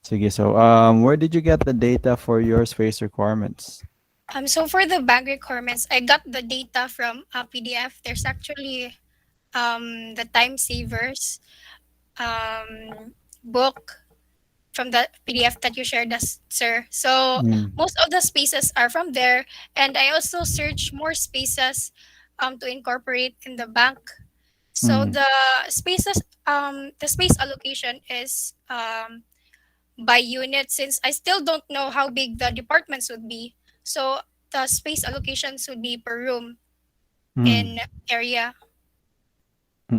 Sige, so where did you get the data for your space requirements? So for the bank requirements, I got the data from a PDF. There's actually the time savers book from the PDF that you shared us, sir. So Mm, most of the spaces are from there, and I also search more spaces to incorporate in the bank. So mm, the space allocation is by unit, since I still don't know how big the departments would be. So the space allocations would be per room in mm, area,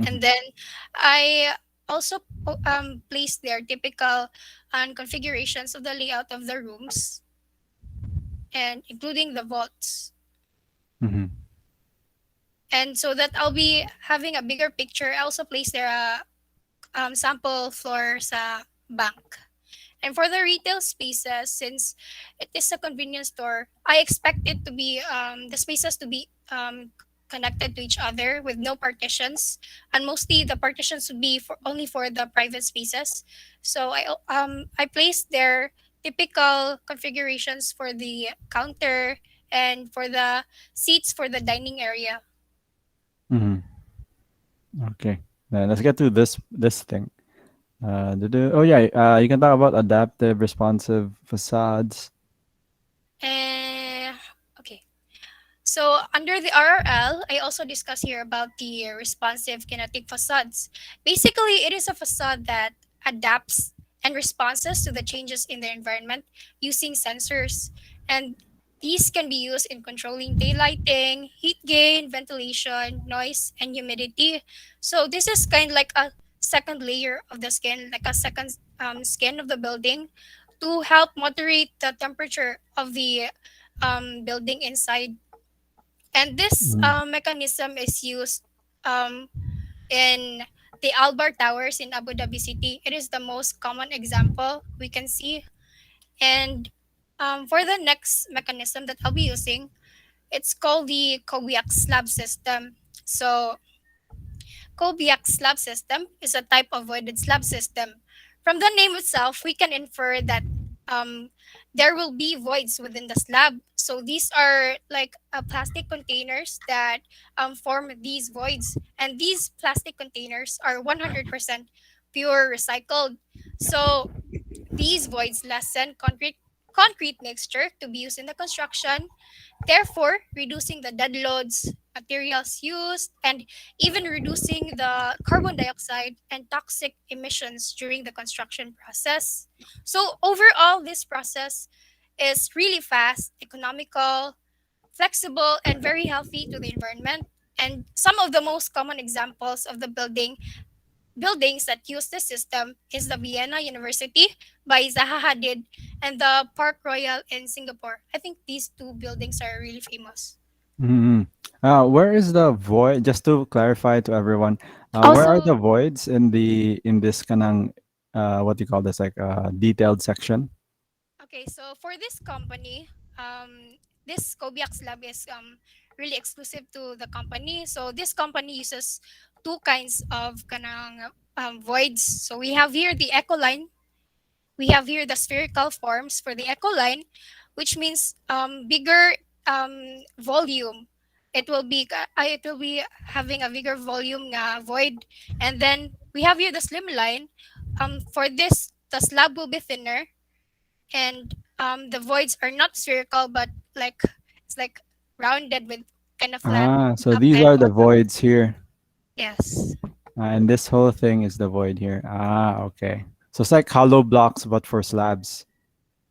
and mm, then I also place their typical configurations of the layout of the rooms and including the vaults. mm, And so that I'll be having a bigger picture, I also place there a sample floor sa bank. And for the retail spaces, since it is a convenience store, I expect it to be the spaces to be connected to each other with no partitions, and mostly the partitions would be for only for the private spaces. So I placed their typical configurations for the counter and for the seats for the dining area. mm. Okay, then let's get to this thing. Oh yeah, you can talk about adaptive, responsive facades. And okay. So under the RRL, I also discuss here about the responsive kinetic facades. Basically, it is a facade that adapts and responses to the changes in the environment using sensors. And these can be used in controlling daylighting, heat gain, ventilation, noise, and humidity. So this is kind of like a second layer of the skin, like a second skin of the building to help moderate the temperature of the building inside, and this Mm, mechanism is used um, in the Albar Towers in Abu Dhabi City. It is the most common example we can see. And for the next mechanism that I'll be using, it's called the Kobiak slab system. So Kobiak slab system is a type of voided slab system. From the name itself, we can infer that um, there will be voids within the slab. So these are like plastic containers that form these voids. And these plastic containers are 100% pure recycled. So these voids lessen concrete mixture to be used in the construction, therefore reducing the dead loads, materials used, and even reducing the carbon dioxide and toxic emissions during the construction process. So overall, this process is really fast, economical, flexible, and very healthy to the environment. And some of the most common examples of the buildings that use this system is the Vienna University by Zaha Hadid and the Park Royal in Singapore. I think these two buildings are really famous. mm. Where is the void? Just to clarify to everyone, where are Also, the voids in this kanang what do you call this, like detailed section? okay, so for this company, this Kobiak's lab is really exclusive to the company. So this company uses two kinds of kanang voids. So we have here the echo line. We have here the spherical forms for the echo line, which means bigger volume. It will be having a bigger volume nga void, and then we have here the slim line. For this, the slab will be thinner, and the voids are not spherical, but like it's like rounded with kind of flat Ah, so up these and are the bottom. voids here, Yes. and this whole thing is the void here. Ah, okay. So it's like hollow blocks, but for slabs.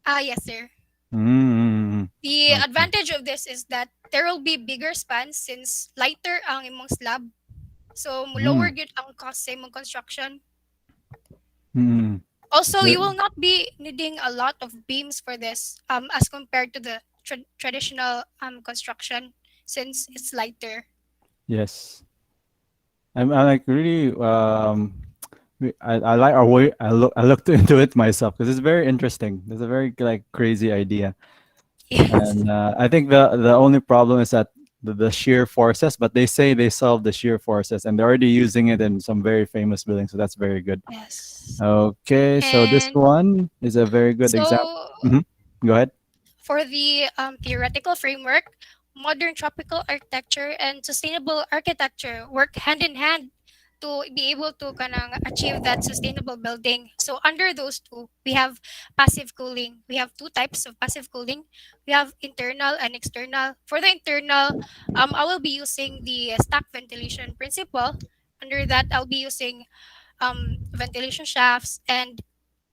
Ah, yes, sir. Mm, The okay. advantage of this is that there will be bigger spans since lighter ang imong slab. So lower Mm, gyud ang cost sa imong construction. mm. Also, So you will not be needing a lot of beams for this as compared to the traditional construction, since it's lighter. yes, I'm like really I like our way I looked into it myself because it's very interesting. It's a very like crazy idea. Yes. And I think the only problem is that the shear forces, but they say they solve the shear forces, and they're already using it in some very famous buildings. So that's very good. Yes. Okay, so this And one is a very good example. so Go ahead. for the theoretical framework, modern tropical architecture and sustainable architecture work hand in hand to be able to kanang achieve that sustainable building. So under those two, we have passive cooling. We have two types of passive cooling. We have internal and external. For the internal, I will be using the stack ventilation principle. Under that, I'll be using ventilation shafts and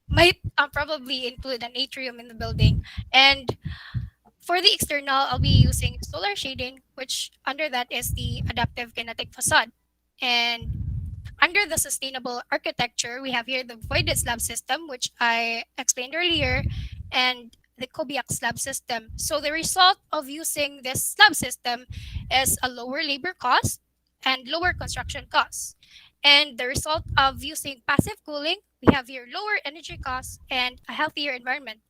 might probably include an atrium in the building. And for the external, I'll be using solar shading, which under that is the adaptive kinetic facade. And under the sustainable architecture, we have here the voided slab system, which I explained earlier, and the Kobiak slab system. So the result of using this slab system is a lower labor cost and lower construction costs. And the result of using passive cooling, we have here lower energy costs and a healthier environment.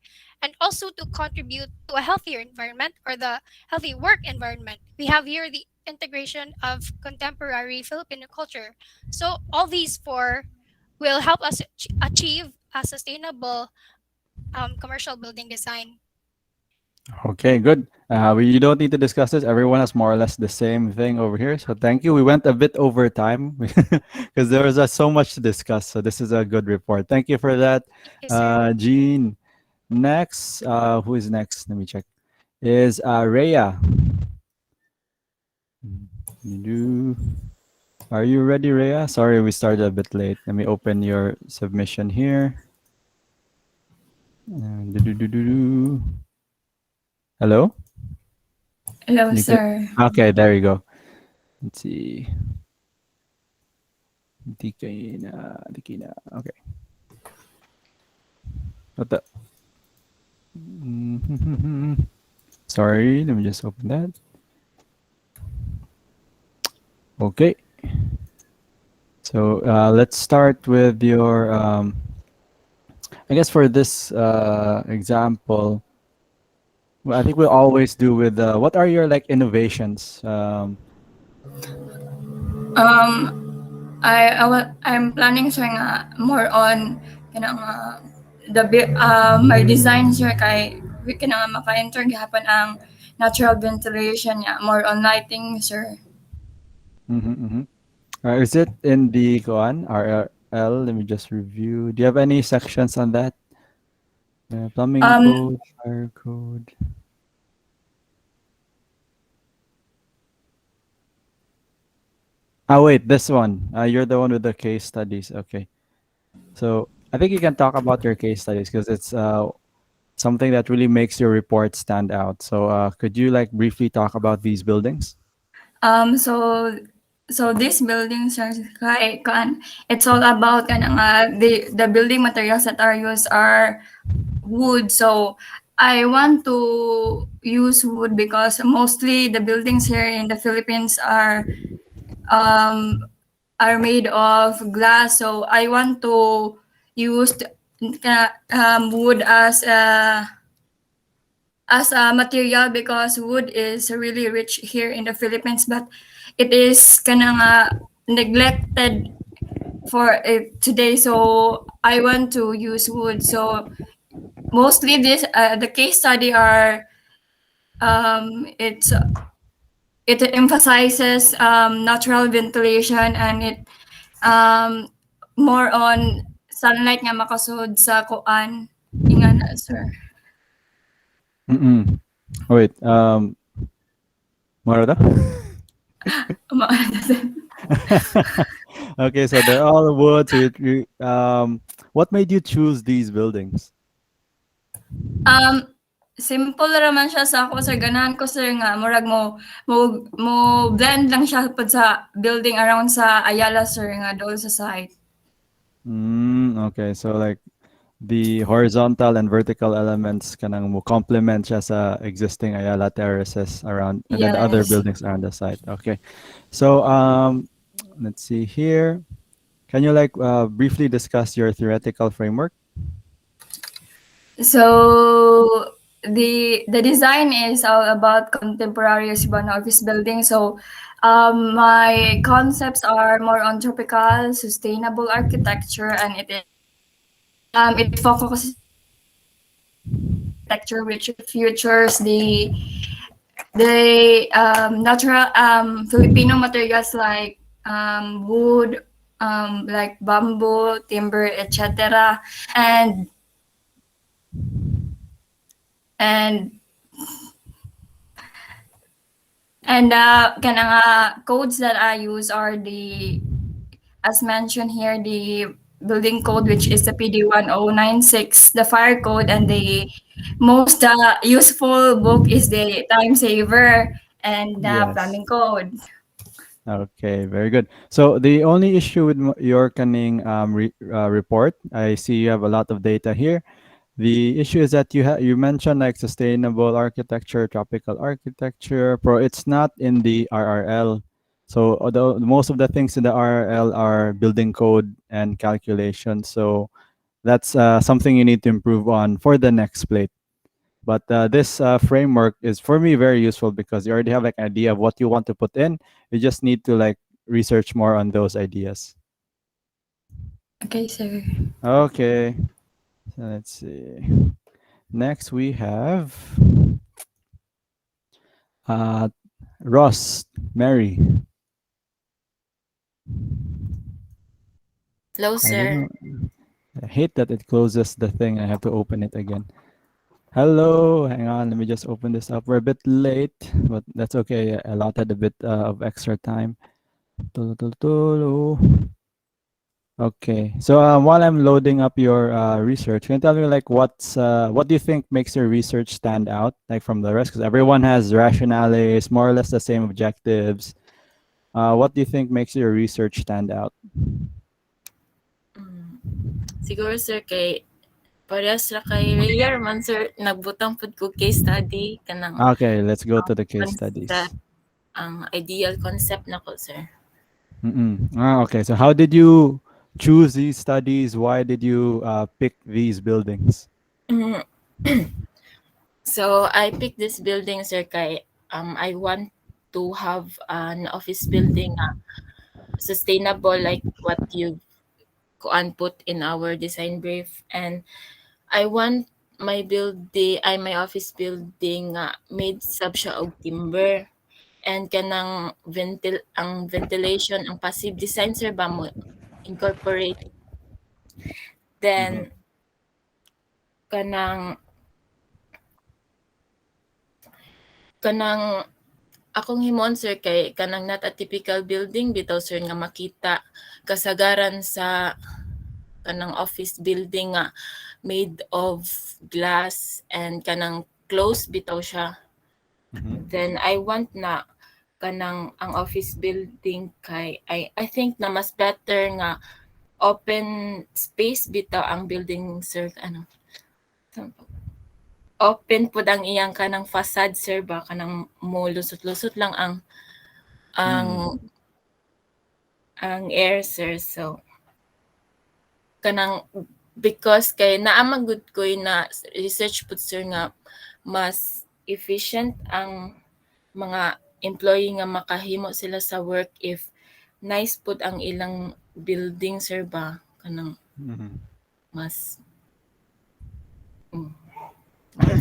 And also to contribute to a healthier environment or the healthy work environment, we have here the integration of contemporary Filipino culture. So all these four will help us achieve a sustainable commercial building design. Okay, good. You don't need to discuss this. Everyone has more or less the same thing over here. So thank you. We went a bit over time because there was so much to discuss. So this is a good report. Thank you for that, Thank you, sir. Jean. Next, who is next? Let me check. Is Rhea. Do- Are you ready, Rhea? Sorry, we started a bit late. Let me open your submission here. Do-do-do-do-do. Hello? Hello, You could. sir. Okay, there you go. Let's see. Antiquina. Antiquina. Okay. What the? Sorry, let me just open that. Okay. So let's start with your. I guess for this example, well, I think we always do with what are your like innovations? I'm planning sir nga more on kanang my design sir kay we kanang maka-enter gihapon ang natural ventilation niya more on lighting sir. Mhm, mhm. Is it in the Koan RL? Let me just review. Do you have any sections on that? Plumbing Um code, fire code. Oh wait, this one. You're the one with the case studies. Okay. So I think you can talk about your case studies because it's something that really makes your report stand out. So could you like briefly talk about these buildings? um so so this building sir kay kan it's all about kanang the building materials that are used are wood. So I want to use wood because mostly the buildings here in the Philippines um, are made of glass. So I want to use wood as a material because wood is really rich here in the Philippines, but it is kind of neglected for today. So I want to use wood. So mostly this the case study are it's it emphasizes natural ventilation and it um, more on sunlight nga makasud sa kuan ingana sir. Mm-mm. Oh, wait. What are the- Okay, so they're all wood. So what made you choose these buildings? um simple raman siya sa ako sir ganahan ko sir nga murag mo blend lang siya pud sa building around sa Ayala sir nga doon sa site. Okay, so like the horizontal and vertical elements kanang mo complement siya sa existing Ayala terraces around and then the other Yes. buildings around the site. Okay. So let's see here. Can you like briefly discuss your theoretical framework? So the design is all about contemporary Cebuano office building. So my concepts are more on tropical, sustainable architecture, and it focuses architecture which features the natural Filipino materials like wood, like bamboo, timber, etc. And and kanang codes that I use are as mentioned here, the building code, which is the PD 1096, the fire code, and the most useful book is the time saver and the Yes. plumbing code. Okay, very good. So the only issue with your cunning report, I see you have a lot of data here. The issue is that you mentioned like sustainable architecture, tropical architecture, pro. It's not in the RRL. So although most of the things in the RRL are building code and calculation, so that's something you need to improve on for the next plate. But this framework is for me very useful because you already have like an idea of what you want to put in. You just need to like research more on those ideas. Okay, sir. Okay, so let's see. Next we have uh, Ross, Mary. Hello, I don't sir. know. I hate that it closes the thing. I have to open it again. Hello, hang on. Let me just open this up. We're a bit late, but that's okay. I allotted a bit of extra time. Tolo, tolo, tolo. Okay. So while I'm loading up your research, can you tell me like what do you think makes your research stand out like from the rest? Because everyone has rationales, more or less the same objectives. What do you think makes your research stand out? Mm, siguro, sir, kay parehas ra kay Rayar man, sir, nagbutang pud ko case study kanang Okay, let's go to the case studies. concept, ang ideal concept nako, sir. Okay. So how did you choose these studies? Why did you pick these buildings? Mm, so I picked this building, sir, kay I want to have an office building sustainable like what you kuan put in our design brief, and I want my office building made sab siya og timber, and kanang ang ventilation, ang passive design, sir, ba mo incorporate, Mm-hmm. then kanang kanang akong himon, sir, kay kanang not a typical building bitaw, sir, nga makita kasagaran sa kanang office building nga made of glass and kanang closed bitaw siya. Mm-hmm. Then I want na kanang ang office building kay I think na mas better nga open space bitaw ang building, sir, ano, open pud ang iyang kanang facade, sir, ba kanang mo lusot-lusot lang ang Mm. ang air, sir. So kanang because kay naa man gud ko na research pud, sir, nga mas efficient ang mga employee nga makahimo sila sa work if nice pud ang ilang building, sir, ba kanang Mm-hmm. mas mm, mas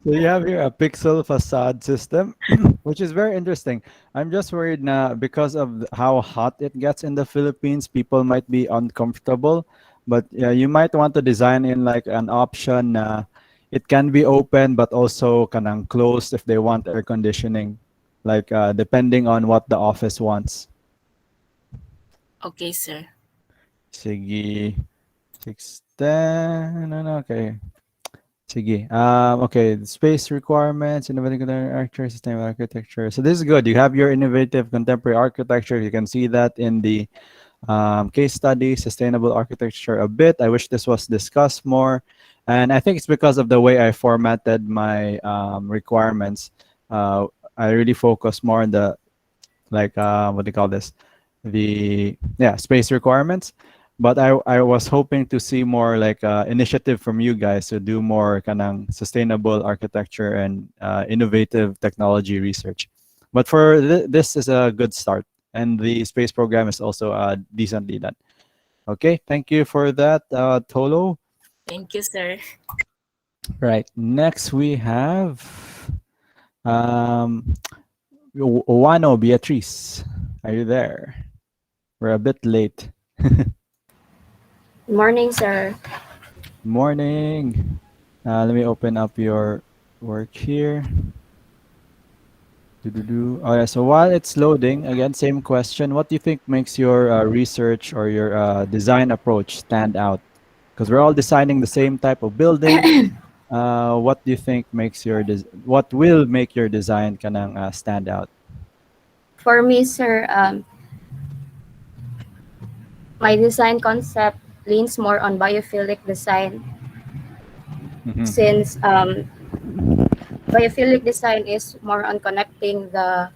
So you have here a pixel facade system, which is very interesting. I'm just worried now because of how hot it gets in the Philippines, people might be uncomfortable. But yeah, you might want to design in like an option. It can be open, but also kanang closed if they want air conditioning, like depending on what the office wants. okay, sir. Sige, 610. No, okay. Sige. Okay. Space requirements, innovative contemporary architecture, sustainable architecture. So this is good. You have your innovative contemporary architecture. You can see that in the case study, sustainable architecture a bit. I wish this was discussed more. And I think it's because of the way I formatted my requirements. I really focus more on the, like, what do you call this? The, yeah, space requirements. But I was hoping to see more like initiative from you guys to do more kanang sustainable architecture and innovative technology research. But for this is a good start, and the space program is also decently done. Okay, thank you for that, Tolo. Thank you, sir. Right, next we have um, Ouano Beatrice. Are you there? We're a bit late. Morning, sir. Morning. Let me open up your work here. Doo-doo-doo. Oh, yeah. So while it's loading, again, same question. What do you think makes your research or your design approach stand out? Because we're all designing the same type of building. What do you think makes your what will make your design kanang stand out? For me, sir, my design concept leans more on biophilic design Mm-hmm. since biophilic design is more on connecting the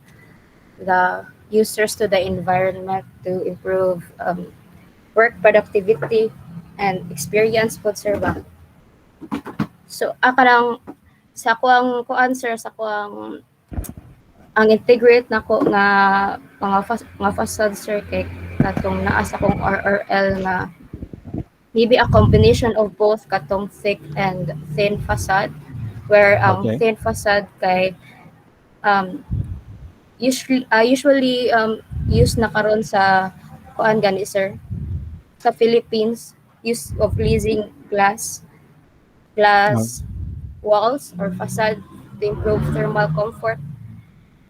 users to the environment to improve work productivity and experience food serba. So, kanang sa kuang kuan sir sa kuang ang integrate nako nga mga facade sir kay katong naa sa kong RRL nga maybe a combination of both katong thick and thin facade where ang Okay. thin facade kay um, usually use na karon sa kuan gani sir sa Philippines use of leasing glass Oh. walls or facade to improve thermal comfort.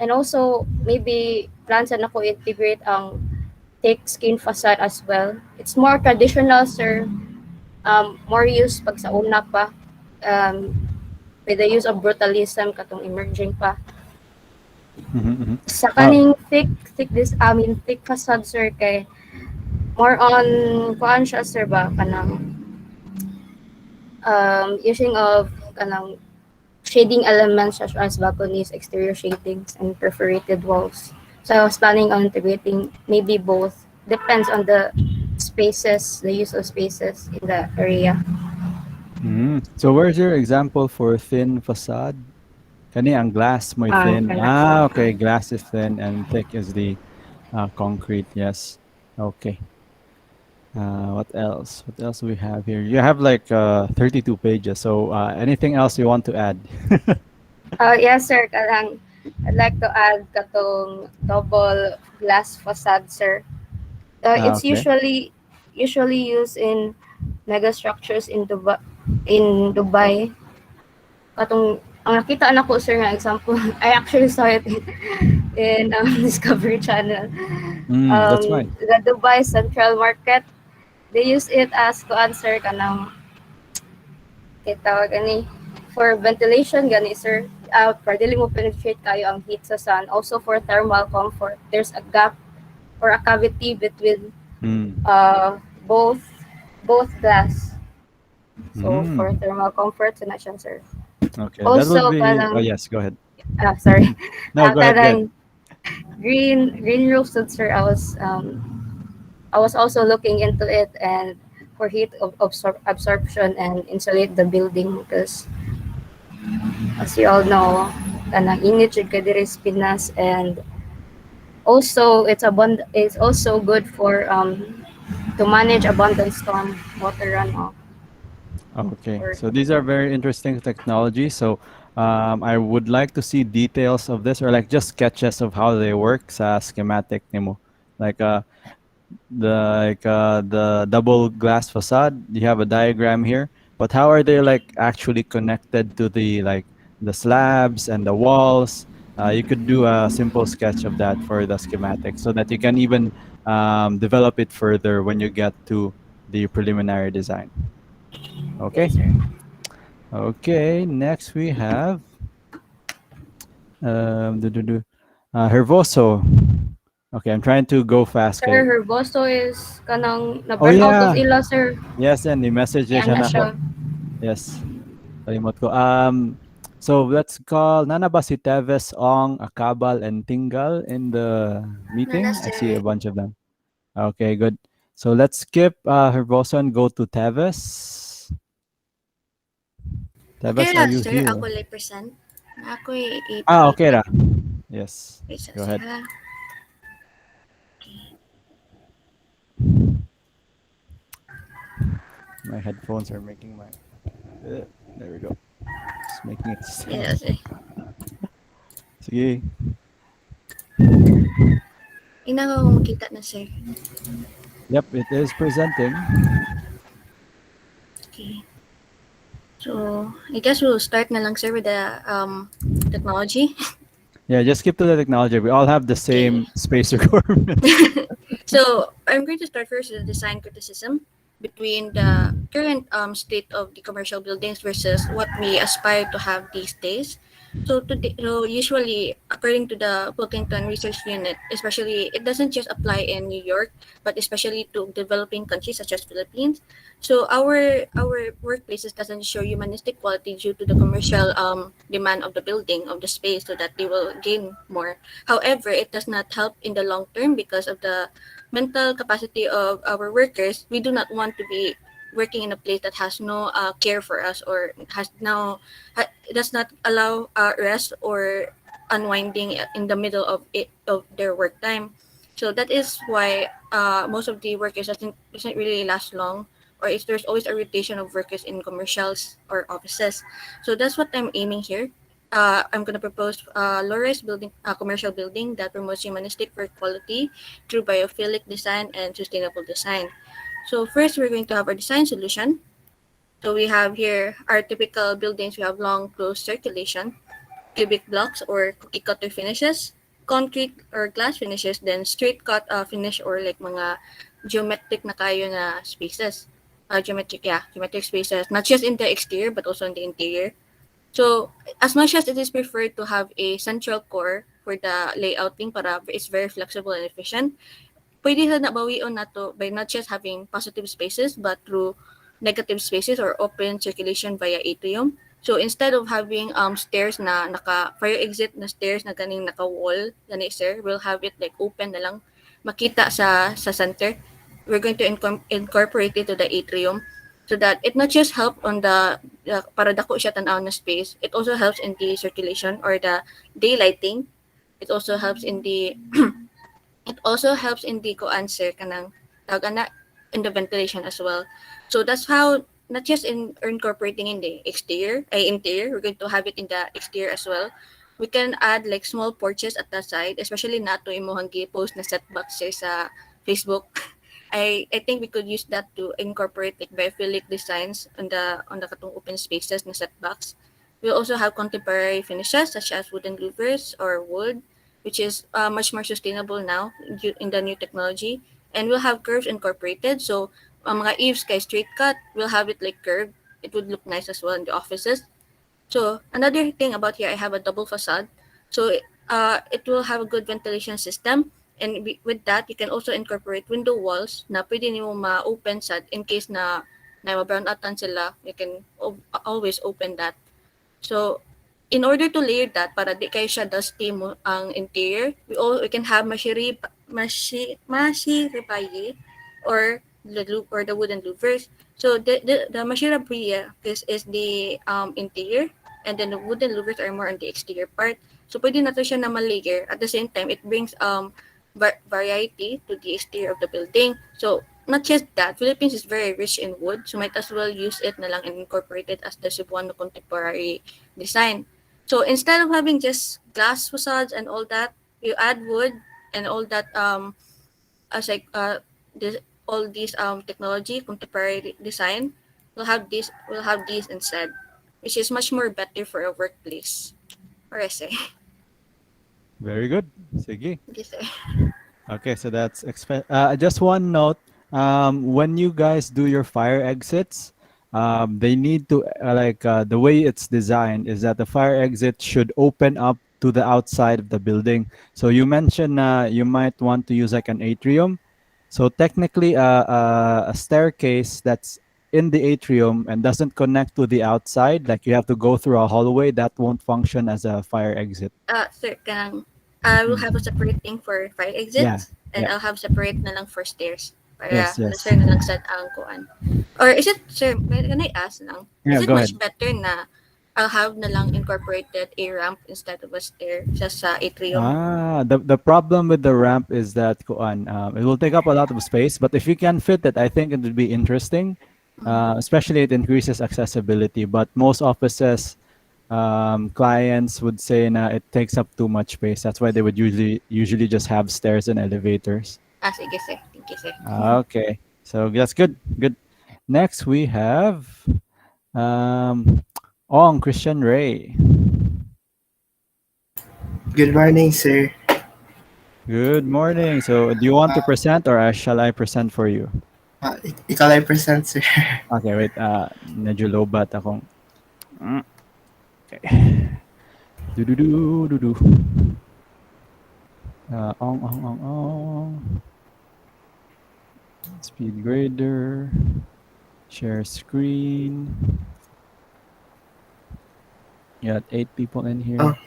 And also, maybe plans na ako integrate ang thick skin facade as well. It's more traditional, sir. More use pag sa una pa. Um, with the use of brutalism katong emerging pa. Mm-hmm, mm-hmm. Sa kaning thick facade, sir, kay more on, kuan siya, sir, ba, kanang, using of, kanang, shading elements such as balconies, exterior shadings, and perforated walls. So I was planning on integrating maybe both. Depends on the spaces, the use of spaces in the area. So where's your example for thin facade? Kani ang glass mo thin. Kana po. Ah, okay. Glass is thin and thick is the concrete. Yes. Okay. What else? What else do we have here? You have like 32 pages. So anything else you want to add? Yes, sir. I'd like to add katong double glass facade, sir. It's Okay. usually used in mega structures in Dubai. Katong ang nakita na ko sir nga example, I actually saw it in Discovery Channel. That's why. The Dubai Central Market, they use it as to answer kanang tawag gani for ventilation gani sir. For dili mo penetrate kayo ang heat sa sun. Also for thermal comfort, there's a gap or a cavity between Mm. both glass. So for Mm. thermal comfort, so na siya sir. Okay. That will Also be. Oh, kanang yes. Go ahead. sorry. No, go ahead. Go ahead. Kanang green roofs sir. I was also looking into it and for heat absorption and insulate the building because as you all know, kanang init jud ka diri sa Pinas and also it's also good for to manage abundant storm water runoff. Okay, Or, so these are very interesting technologies. So I would like to see details of this or like just sketches of how they work sa schematic nimo. Like the double glass facade, you have a diagram here, but how are they like actually connected to the like the slabs and the walls? You could do a simple sketch of that for the schematic so that you can even develop it further when you get to the preliminary design. Okay. yes sir. Okay, next we have Hervoso. Okay, I'm trying to go fast. Sir, Okay. her boso is kanang Oh na-burn out of yeah. ila, sir. Yes, and the message niya Kaya siya na nako. siya. Yes. Kalimot ko. So let's call Nana ba si Teves, Ong, Acabal, and Tingal in the Nana meeting? I see a sir. bunch of them. Okay, good. So let's skip Herbosa and go to Teves. Okay Teves, ra, are you sir. Ako here? lay present. Ako Ah, okay ipakita. ra. Yes. Isa, Go ahead. sir. My headphones are making my. There we go. Just making it Yes, stand. sir. Sige. Ina ko makita na, sir. Yep, it is presenting. Okay. So, I guess we'll start na lang, sir, with the technology. Yeah, just skip to the technology. We all have the Okay. same space requirements. So I'm going to start first with the design criticism between the current state of the commercial buildings versus what we aspire to have these days. So today, so usually, according to the Pilkington Research Unit, especially it doesn't just apply in New York, but especially to developing countries such as Philippines. So our workplaces doesn't show humanistic quality due to the commercial demand of the building of the space, so that they will gain more. However, it does not help in the long term because of the mental capacity of our workers. We do not want to be working in a place that has no care for us, or does not allow rest or unwinding in the middle of their work time. So that is why most of the workers doesn't really last long, or if there's always a rotation of workers in commercials or offices. So that's what I'm aiming here. I'm going to propose low-rise building, commercial building that promotes humanistic work quality through biophilic design and sustainable design. So first, we're going to have our design solution. So we have here our typical buildings. We have long closed circulation, cubic blocks or cookie cutter finishes, concrete or glass finishes, then straight cut finish or like mga geometric na kayo na spaces. Geometric spaces, not just in the exterior but also in the interior. So, as much as it is preferred to have a central core for the layouting para it's very flexible and efficient, pwede na nabawion na to by not just having positive spaces but through negative spaces or open circulation via atrium. So instead of having stairs na naka fire exit na stairs na ganing naka wall gani sir, we'll have it like open na lang makita sa center. We're going to incorporate it to the atrium so that it not just help on the para dako siya tan-aw na space. It also helps in the circulation or the daylighting. It also helps in the it also helps in the co-answer kanang tawag ana in the ventilation as well. So that's how not just in incorporating in the interior, we're going to have it in the exterior as well. We can add like small porches at the side, especially not to imuhang post na setbacks sa Facebook. I think we could use that to incorporate like biophilic designs on the katong open spaces na setbacks. We also have contemporary finishes such as wooden louvers or wood, which is much more sustainable now in the new technology. And we'll have curves incorporated. So, mga eaves kay straight cut, we'll have it like curved. It would look nice as well in the offices. So, another thing about here, I have a double facade. So, it will have a good ventilation system. And with that, you can also incorporate window walls na pwede nyo ma-open sad in case na ma-brown outan sila. You can always open that. So, in order to layer that para di kayo siya dusty mo ang interior, we can have mashiribaye or the wooden louvers. So the mashirabaye is the interior, and then the wooden louvers are more on the exterior part. So pwede na to siya na ma-layer. At the same time, it brings variety to the exterior of the building. So not just that, Philippines is very rich in wood, so might as well use it na lang and incorporate it as the Cebuano contemporary design. So instead of having just glass facades and all that, you add wood and all that as like all these technology contemporary design. We'll have these instead, which is much more better for a workplace or essay. Very good. Sige. Yes, sir. Okay, so that's just one note. When you guys do your fire exits, they need to the way it's designed is that the fire exit should open up to the outside of the building. So you mentioned you might want to use like an atrium. So technically, a staircase that's in the atrium and doesn't connect to the outside, like you have to go through a hallway, that won't function as a fire exit. Sir, I will Mm. have a separate thing for fire Yeah, exits, and yeah. I'll have separate na lang for stairs. para Yes, sir yes. na lang sad ang kuan. Or is it sir, can I ask lang? Is Yeah, it go much ahead. better na I'll have na lang incorporated a ramp instead of a stair sa atrium? The problem with the ramp is that kuan, it will take up a lot of space, but if you can fit it, I think it would be interesting. Especially it increases accessibility, but most offices, clients would say na it takes up too much space. That's why they would usually just have stairs and elevators. Ah, sige sir. Thank you sir. Okay, so that's good. Good. Next we have um, Ong Christian Ray. Good morning, sir. Good morning. So, do you want to Uh, present or shall I present for you? ikaw ay present, sir. Okay, wait. Medyo low bat akong. Mm, okay. Do do do do do. Ong. Speed grader. Share screen. You got 8 people in Oh, here.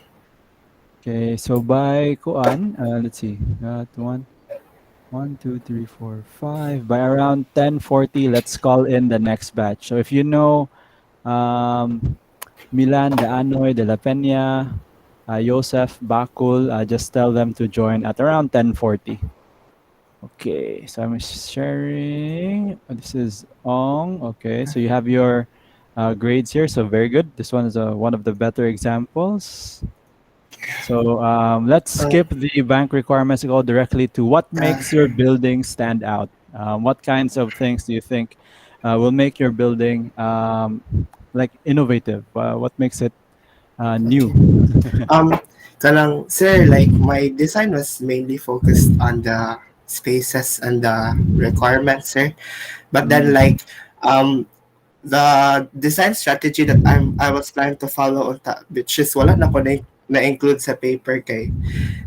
Okay, so by Kuan, let's see. Got one, two, three, four, five. By around 10:40, let's call in the next batch. So if you know Milan, Daanoy, Dela Pena, Joseph, Bakul, just tell them to join at around 10:40. Okay, so I'm sharing. This is Ong. Okay, so you have your grades here. So very good. This one is one of the better examples. So let's oh, skip the bank requirements and go directly to what uh, makes your building stand out. What kinds of things do you think will make your building like innovative? What makes it new? okay. Um, kanang, sir, like, my design was mainly focused on the spaces and the requirements, sir. But then, Mm, like, um, the design strategy that I was planning to follow on that, which is wala na ko na-include sa paper kay.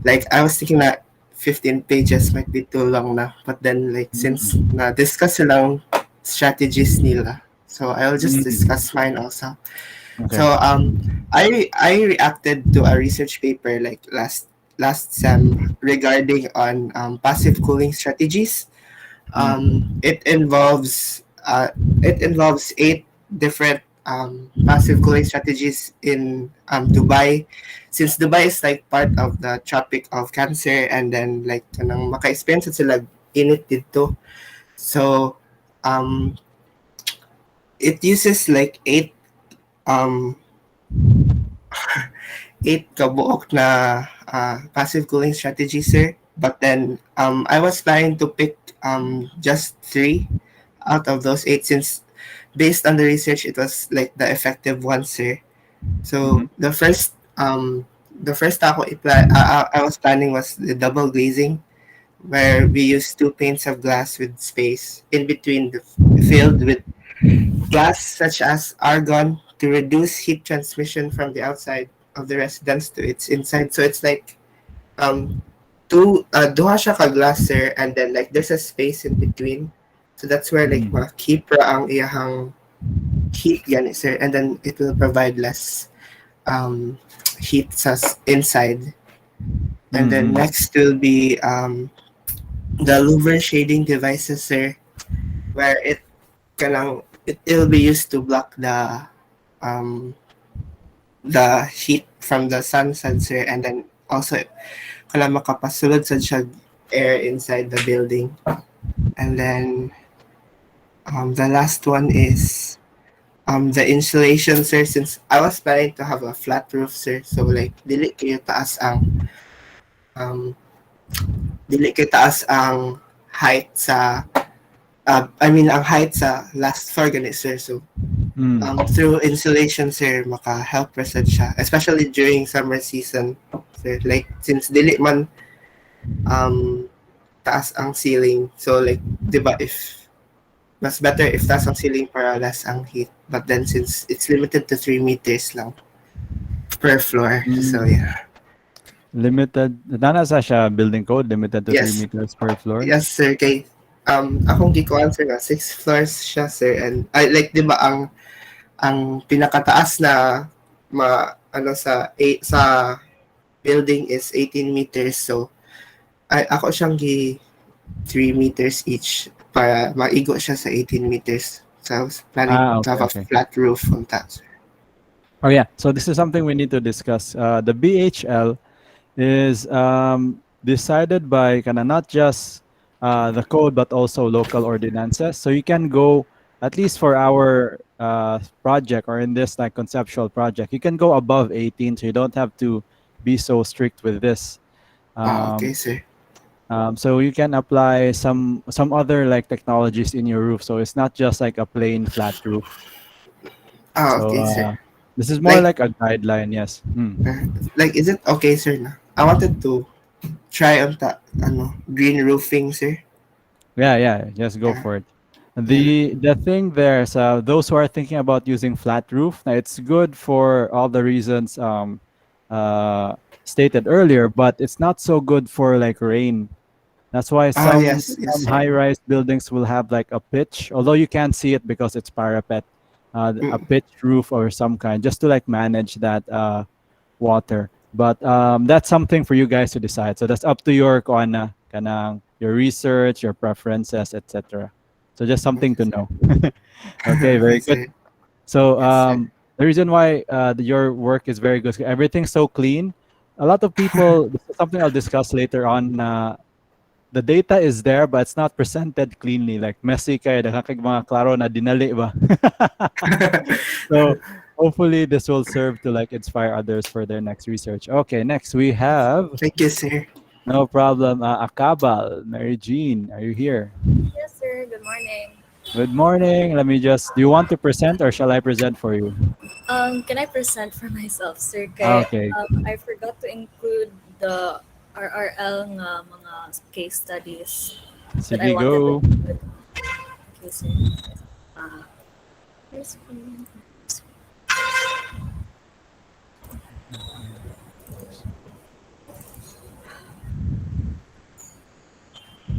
Like, I was thinking that 15 pages might be too long na. But then, like, since mm, na-discuss silang strategies nila, so I'll just mm. discuss mine also. Okay. So, I reacted to a research paper like last sem regarding on passive cooling strategies. Mm, It involves 8 different passive cooling strategies in Dubai. Since Dubai is like part of the Tropic of Cancer, and then like kanang maka-experience sila init dito. So um, it uses like um, 8 kabuok na passive cooling strategies, sir. But then I was planning to pick just 3 out of those 8, since based on the research it was like the effective ones, sir. So mhm, the first I was planning was the double glazing, where we use 2 panes of glass with space in between filled with gas such as argon to reduce heat transmission from the outside of the residence to its inside. So it's like um duha siya ka glass, sir, and then like there's a space in between. So that's where like mm, ma-keep ra ang iyahang heat gani, sir, and then it will provide less um heat sa inside. And then mm, next will be the louver shading devices, sir, where it'll be used to block um the heat from the sun sensor, and then also kala makapasulod sad siya air inside the building. And then the last one is the insulation, sir, since I was planning to have a flat roof, sir, so like um dili kayo taas ang height sa I mean ang height sa last floor gani, sir. So mm, through insulation, sir, maka-help resad siya, especially during summer season, sir. Like, since dili man taas ang ceiling, so like, di ba, if mas better if taas ang ceiling para less ang heat. But then since it's limited to 3 meters lang per floor, so mm. yeah. Limited. Nasa siya building code, limited to 3 Yes, meters per floor. yes, sir. Kay akong gikuan, sir, nga 6 floors siya, sir, and I like, di ba, ang pinakataas na sa building is 18 meters. So ako siyang 3 meters each. para maigo siya sa 18 meters. So I was planning Ah, to okay, have a okay. flat roof on that, sir. Oh yeah. So this is something we need to discuss. The BHL is decided by kind of not just the code but also local ordinances. So you can go at least for our project or in this like conceptual project, you can go above 18, so you don't have to be so strict with this. Ah, okay, Um, sir. so you can apply some other like technologies in your roof. So it's not just like a plain flat roof. Ah, So okay, sir. this is more Like, like a guideline. Yes. uh, like, is it okay, sir? Na? I wanted to try on green roofing, sir. Yeah, yeah, just go Uh, for it. yeah. The thing there is those who are thinking about using flat roof, it's good for all the reasons uh, stated earlier, but it's not so good for like rain. That's why Ah, yes, yes, some sir. high-rise buildings will have like a pitch, although you can't see it because it's parapet, a Mm. pitch roof or some kind, just to like manage that water. But that's something for you guys to decide. So that's up to your kanang your research, your preferences, etc. So just something Okay, to sir. know. Okay, Okay, very good. sir. So Yes, sir. the reason why your work is very good, everything's so clean. A lot of people, this is something I'll discuss later on. The data is there, but it's not presented cleanly. Like messy kaya, nakakig mga klaro na dinali ba? So hopefully this will serve to like inspire others for their next research. Okay, next we have Thank you, sir. no problem. Acabal, Mary Jean, are you here? Yes, sir. Good morning. Good morning. Let me just. Do you want to present or shall I present for you? Can I present for myself, sir? Kay, Okay. I forgot to include the RRL nga mga case studies that I Sige, wanted to go. include. Okay, sir. Uh, here's one.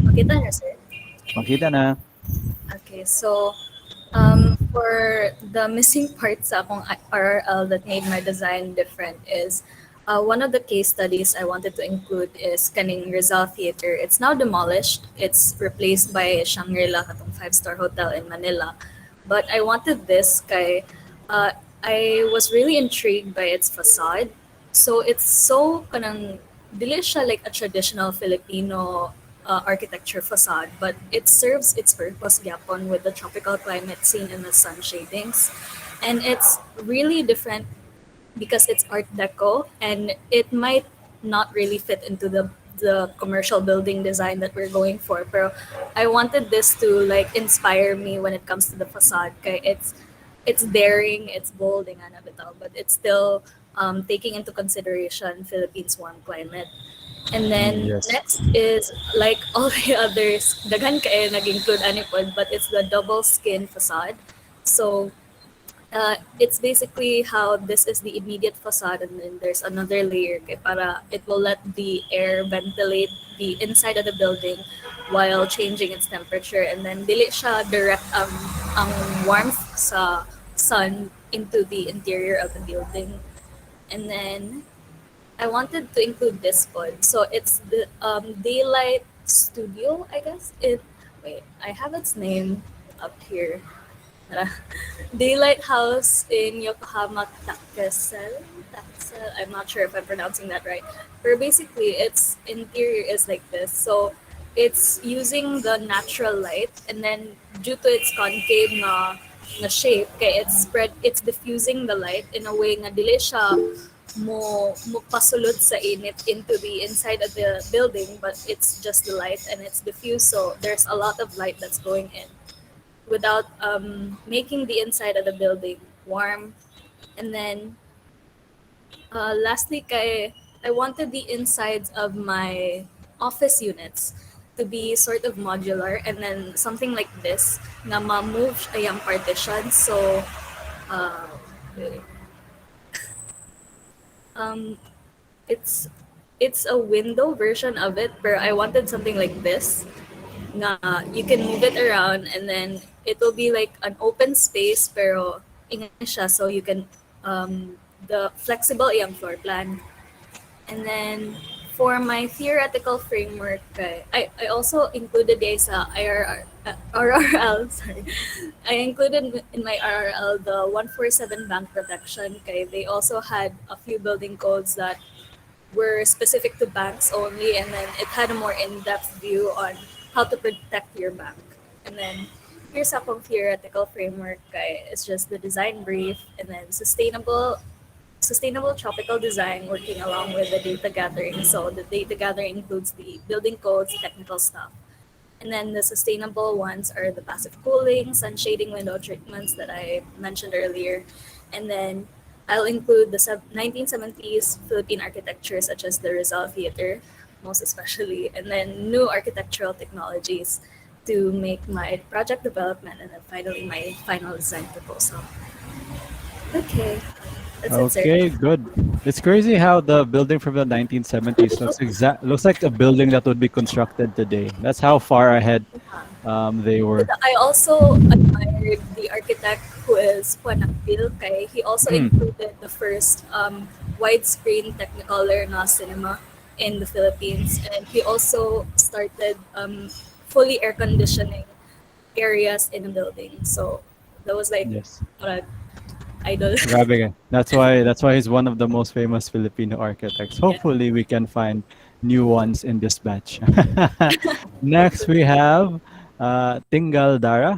Makita niyo, sir? Makita na. Okay, so for the missing parts sa akong RRL that made my design different is one of the case studies I wanted to include is kaning Rizal Theater. It's now demolished. It's replaced by Shangri-La, katong five-star hotel in Manila. But I wanted this kay I was really intrigued by its facade. So it's so kanang dili siya like a traditional Filipino architecture facade, but it serves its purpose gyapon with the tropical climate seen in the sun shadings. And it's really different because it's art deco and it might not really fit into the commercial building design that we're going for. Pero I wanted this to like inspire me when it comes to the facade. Kay it's daring, it's bold, nga na bitaw, but it's still taking into consideration Philippines' warm climate. And then Yes. next is like all the others, daghan kay nag-include anipod, but it's the double skin facade. So it's basically how this is the immediate facade and then there's another layer kay para it will let the air ventilate the inside of the building while changing its temperature, and then dili siya direct ang warmth sa sun into the interior of the building. And then I wanted to include this pod. So it's the Daylight Studio, I guess. Wait, I have its name up here. Daylight House in Yokohama, Takasel. I'm not sure if I'm pronouncing that right. But basically, its interior is like this. So it's using the natural light, and then due to its concave na shape, kaya it's diffusing the light in a way nga dili siya mo pasulod sa init into the inside of the building, but it's just the light and it's diffused. So there's a lot of light that's going in without making the inside of the building warm. And then lastly, I wanted the insides of my office units to be sort of modular and then something like this na ma-move yung partition. So uh, um, it's it's a window version of it, but I wanted something like this na you can move it around and then it will be like an open space pero inga siya so you can the flexible iyang floor plan. And then For my theoretical framework, I also included a sa IRR, RRL, sorry. I included in my RRL the 147 bank protection. Okay, they also had a few building codes that were specific to banks only, and then it had a more in-depth view on how to protect your bank. And then here's a theoretical framework. Okay, it's just the design brief, and then sustainable tropical design working along with the data gathering. So the data gathering includes the building codes, technical stuff. And then the sustainable ones are the passive cooling, sun shading, window treatments that I mentioned earlier. And then I'll include the 1970s Philippine architecture, such as the Rizal Theater, most especially, and then new architectural technologies to make my project development and then finally my final design proposal. Okay, that's it, sir. Okay, good. It's crazy how the building from the 1970s looks like a building that would be constructed today. That's how far ahead they But were. I also admired the architect who is Juan Akpil. Kay. He also Mm, included the first widescreen Technicolor na cinema in the Philippines. And he also started fully air conditioning areas in a building. So that was like yes. what idol. Grabe ka. That's why he's one of the most famous Filipino architects. Yeah. Hopefully we can find new ones in this batch. Next we have Tingal Dara.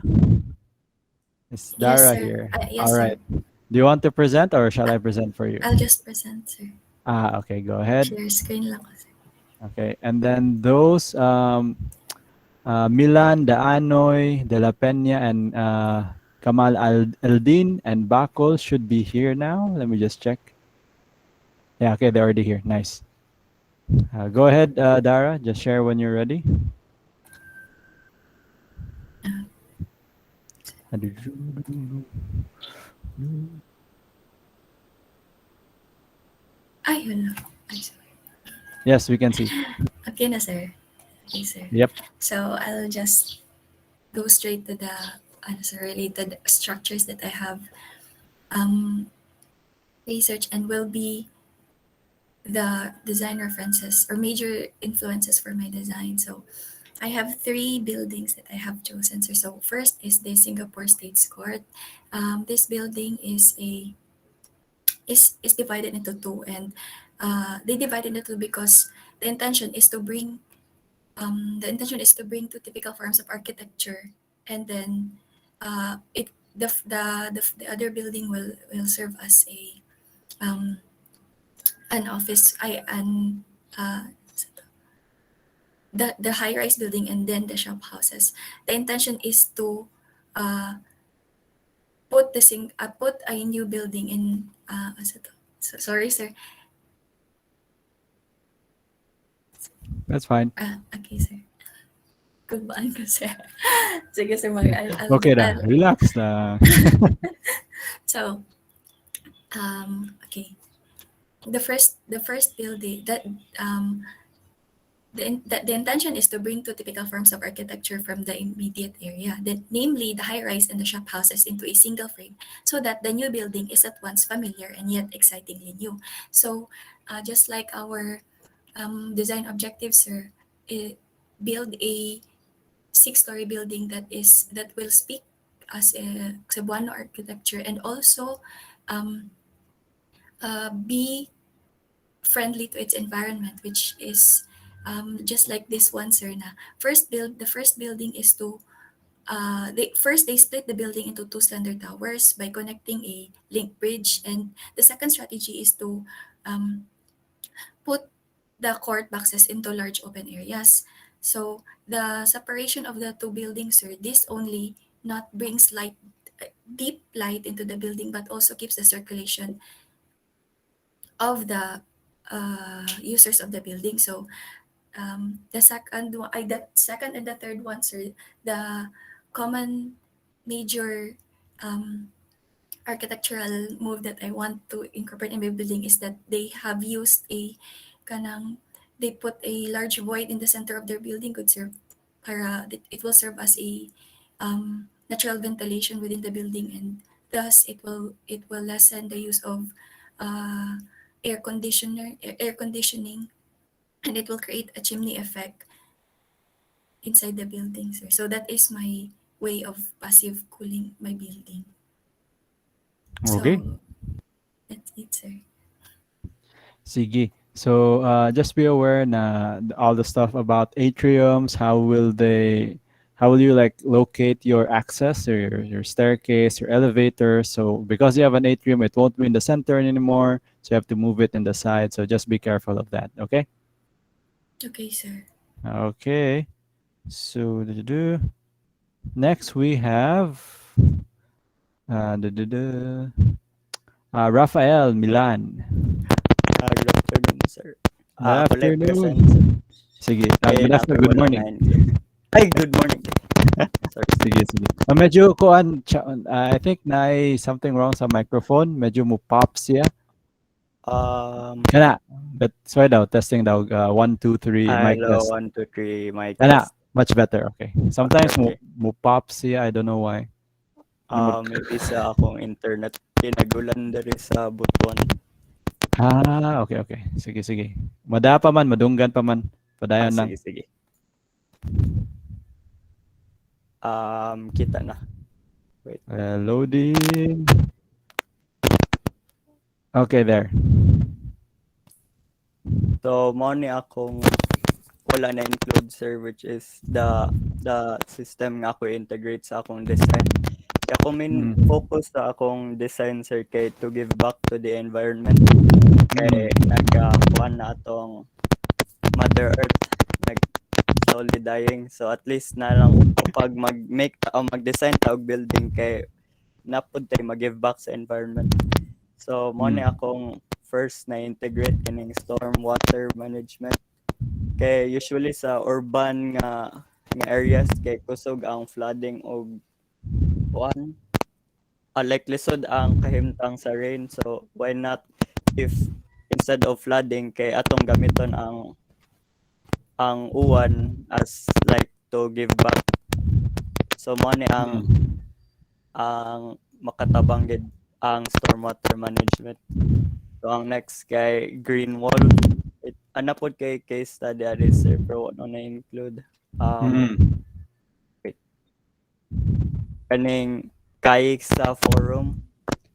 Is Yes, Dara sir. here? All Yes, sir. right. Do you want to present or shall I present for you? I'll just present, sir. Okay, go ahead. Share screen lang ko, sir. Okay, and then those Milan, Daanoy, Dela Pena, and Kamal El-Din and Bakol should be here now. Let me just check. Yeah, okay, they're already here. Nice. Go ahead, Dara. Just share when you're ready. Yun lang. Ay, sorry. Yes, we can see. Okay na, sir. Okay, sir. Yep. So I'll just go straight to the sir, related structures that I have um, researched and will be the design references or major influences for my design. So I have three buildings that I have chosen, sir. So first is the Singapore States Court. This building is divided into two, and they divided into two because the intention is to bring two typical forms of architecture, and then it the other building will serve as a um, an office I an the high rise building and then the shop houses. The intention is to uh, put a new building in sorry, sir. That's fine. Okay, sir. Kumbaan ko, sir. Sige, sir. Okay na. Relax na. So, okay. The first building that the intention is to bring two typical forms of architecture from the immediate area, namely the high rise and the shop houses, into a single frame, so that the new building is at once familiar and yet excitingly new. So, just like our design objectives, sir, build a six-story building that will speak as a Cebuano architecture, and also um, be friendly to its environment, which is just like this one, sir. The first building is to they split the building into two standard towers by connecting a link bridge, and the second strategy is to um, put the court boxes into large open areas. So the separation of the two buildings, sir, this only not brings deep light into the building, but also keeps the circulation of the users of the building. So the second and the third one, sir, the common major um, architectural move that I want to incorporate in my building is that they have used kanang they put a large void in the center of their building, could serve it will serve as a natural ventilation within the building, and thus it will lessen the use of uh, air conditioning and it will create a chimney effect inside the building, sir. So that is my way of passive cooling my building. Okay. So that's it, sir. Sige. So just be aware na all the stuff about atriums, how will you like locate your access or your staircase, your elevator. So because you have an atrium, it won't be in the center anymore. So you have to move it in the side. So just be careful of that. Okay. Okay, sir. Okay. So next we have duh, duh, duh, Rafael Milan. Good afternoon, sir. Good Ako lang present, sir. afternoon. Sige. Kaya Good afternoon. Good wala morning. na include. Ay, good morning. Sorry. Sige, sige. Medyo kuan, I think na something wrong sa microphone. Medyo mo pop siya. Kana. But swear daw, testing daw. 1, 2, 3, mic Hello, test. 1, 2, 3, mic Kana. test. Much better. Okay. Okay, Sometimes okay. mo pop siya. I don't know why. Maybe sa akong internet, pinagulan dari sa butuan. Okay, okay. Sige, sige. Mada pa man, madunggan pa man. Padayon lang. Sige, sige. Kita na. Wait. Loading. Okay, there. So, mo ni akong wala na include, sir, which is the system nga ako integrate sa akong design. Kaya ako focus sa akong design, sir, kay to give back to the environment. Kay nagkakuan na atong Mother Earth, slowly dying. So at least na lang pag mag-design ta og building kay napud tay mag-give back sa environment. So mo ni akong first na integrate kining storm water management. Kay usually sa urban nga areas kay kusog ang flooding og kuan. Like lisod ang kahimtang sa rain. So why not if instead of flooding kay atong gamiton ang uwan as like to give back. So mo ni ang makatabang gid ang stormwater management. So ang next kay green wall. Ana pod kay case study Aris, sir, pero ano na include wait. Kaning kayik sa forum,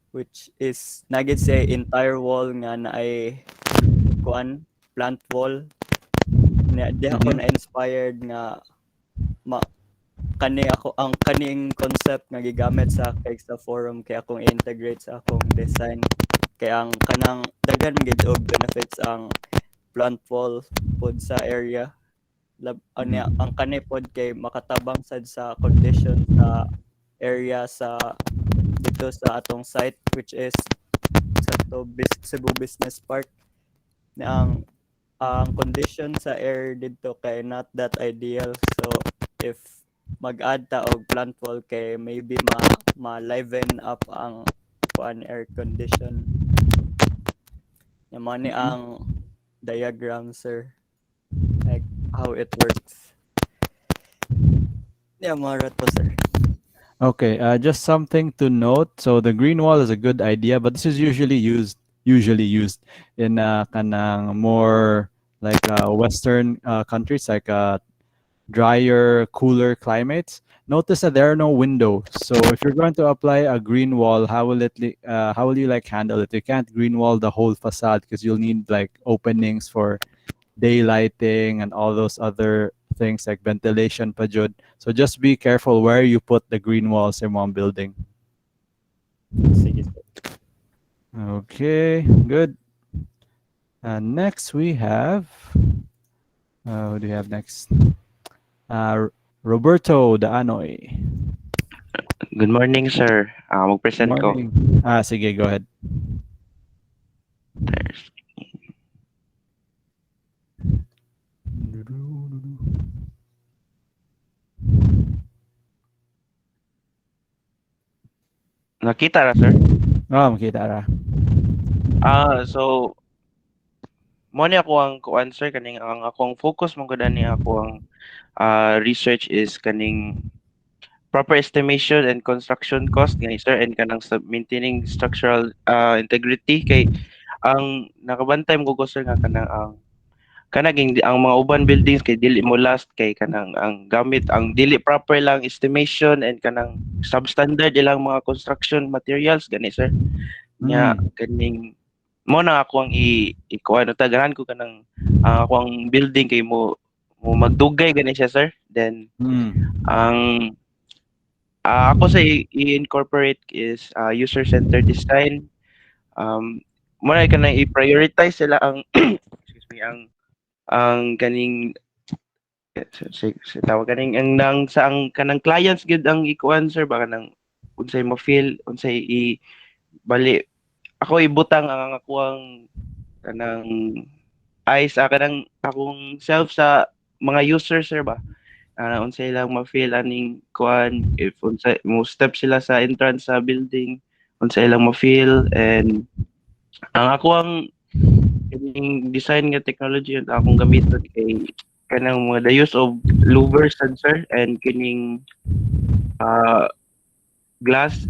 which is nagid say entire wall nga na ay kuan plant wall. Di ako na inspired nga ang kaning concept nga gigamit sa kayik sa forum kay akong integrate sa akong design. Kay ang kanang daghan gid og benefits ang plant wall pod sa area. Ang kani pod kay makatabang sad sa condition sa area sa dito sa atong site, which is sa Cebu Business Park. Na ang condition sa air dito kay not that ideal. So if mag-add ta og plant wall kay maybe ma-liven up ang air condition. Naman ni ang diagram, sir, like how it works. Yeah, mara to, sir. Okay, just something to note. So the green wall is a good idea, but this is usually used in kanang more like Western countries, like drier, cooler climates. Notice that there are no windows. So if you're going to apply a green wall, how will you like handle it? You can't green wall the whole facade because you'll need like openings for daylighting and all those other things like ventilation pa jud. So just be careful where you put the green walls in one building. Sige, sir. Okay, good. Next we have who do you have next? Roberto Daanoy. Good morning, sir. Mag-present ko. Morning. Sige, go ahead. There's... Nakita ra, sir? Makita ra. So mo ni ako ang kuan, sir, kaning ang akong focus mo gud ni ako ang research is kaning proper estimation and construction cost nga, sir, and kanang maintaining structural integrity kay ang nakabantay mo ko, sir, nga kanang ang kanaging ang mga uban buildings kay dili mo last kay kanang ang gamit ang dili proper lang estimation and kanang substandard ilang mga construction materials gani sir nya Mm. kaning mo na ako ang ikuha no tagaran ko kanang ako ang building kay mo magdugay gani siya sir then Mm. ang ako sa i-incorporate is user-centered design. Muna ka na i-prioritize sila ang excuse me ang kaning tawag kaning ang nang sa ang kanang clients gid ang ikuan sir baka nang unsay mo feel unsay bali ako ibutang ang akuang kanang eyes kanang akong self sa mga user sir ba unsay lang ma-feel aning kuan if unsay mo step sila sa entrance sa building unsay lang ma-feel and ang ako ang kining design nga technology ang akong gamiton kay kanang mga the use of louver sensor and kining uh, glass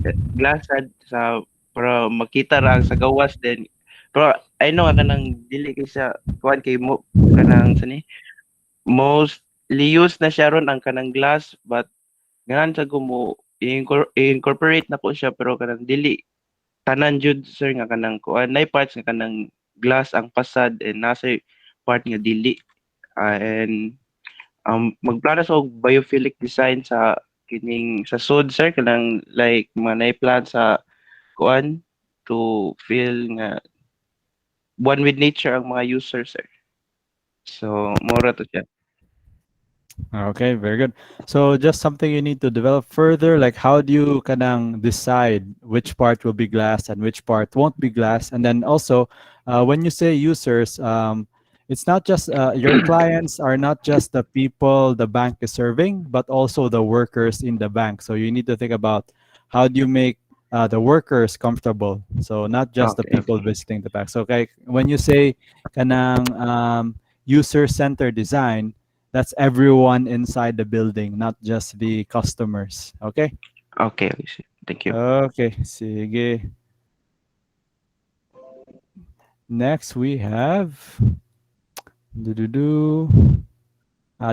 sa para makita ra ang sa gawas then pero I know nga kanang dili kay sa kuan kay mo kanang sani mostly used na siya ron ang kanang glass but ganahan sa ko mo i-incorporate na ko siya pero kanang dili tanan jud sir nga kanang kuan nay parts nga kanang glass ang pasad and nasa part nga dili. And magplano sa og biophilic design sa kining sa sud sir kanang like mga nay-plan sa kuan to feel nga one with nature ang mga users sir. So mora to siya. Okay, very good. So just something you need to develop further, like how do you kanang decide which part will be glass and which part won't be glass? And then also, when you say users, it's not just your clients are not just the people the bank is serving, but also the workers in the bank. So you need to think about how do you make the workers comfortable. So not just the Okay, people okay. visiting the bank. So okay, when you say kanang user-centered design, that's everyone inside the building, not just the customers. Okay? Okay, okay, sir. Thank you. Okay, sige. Next we have do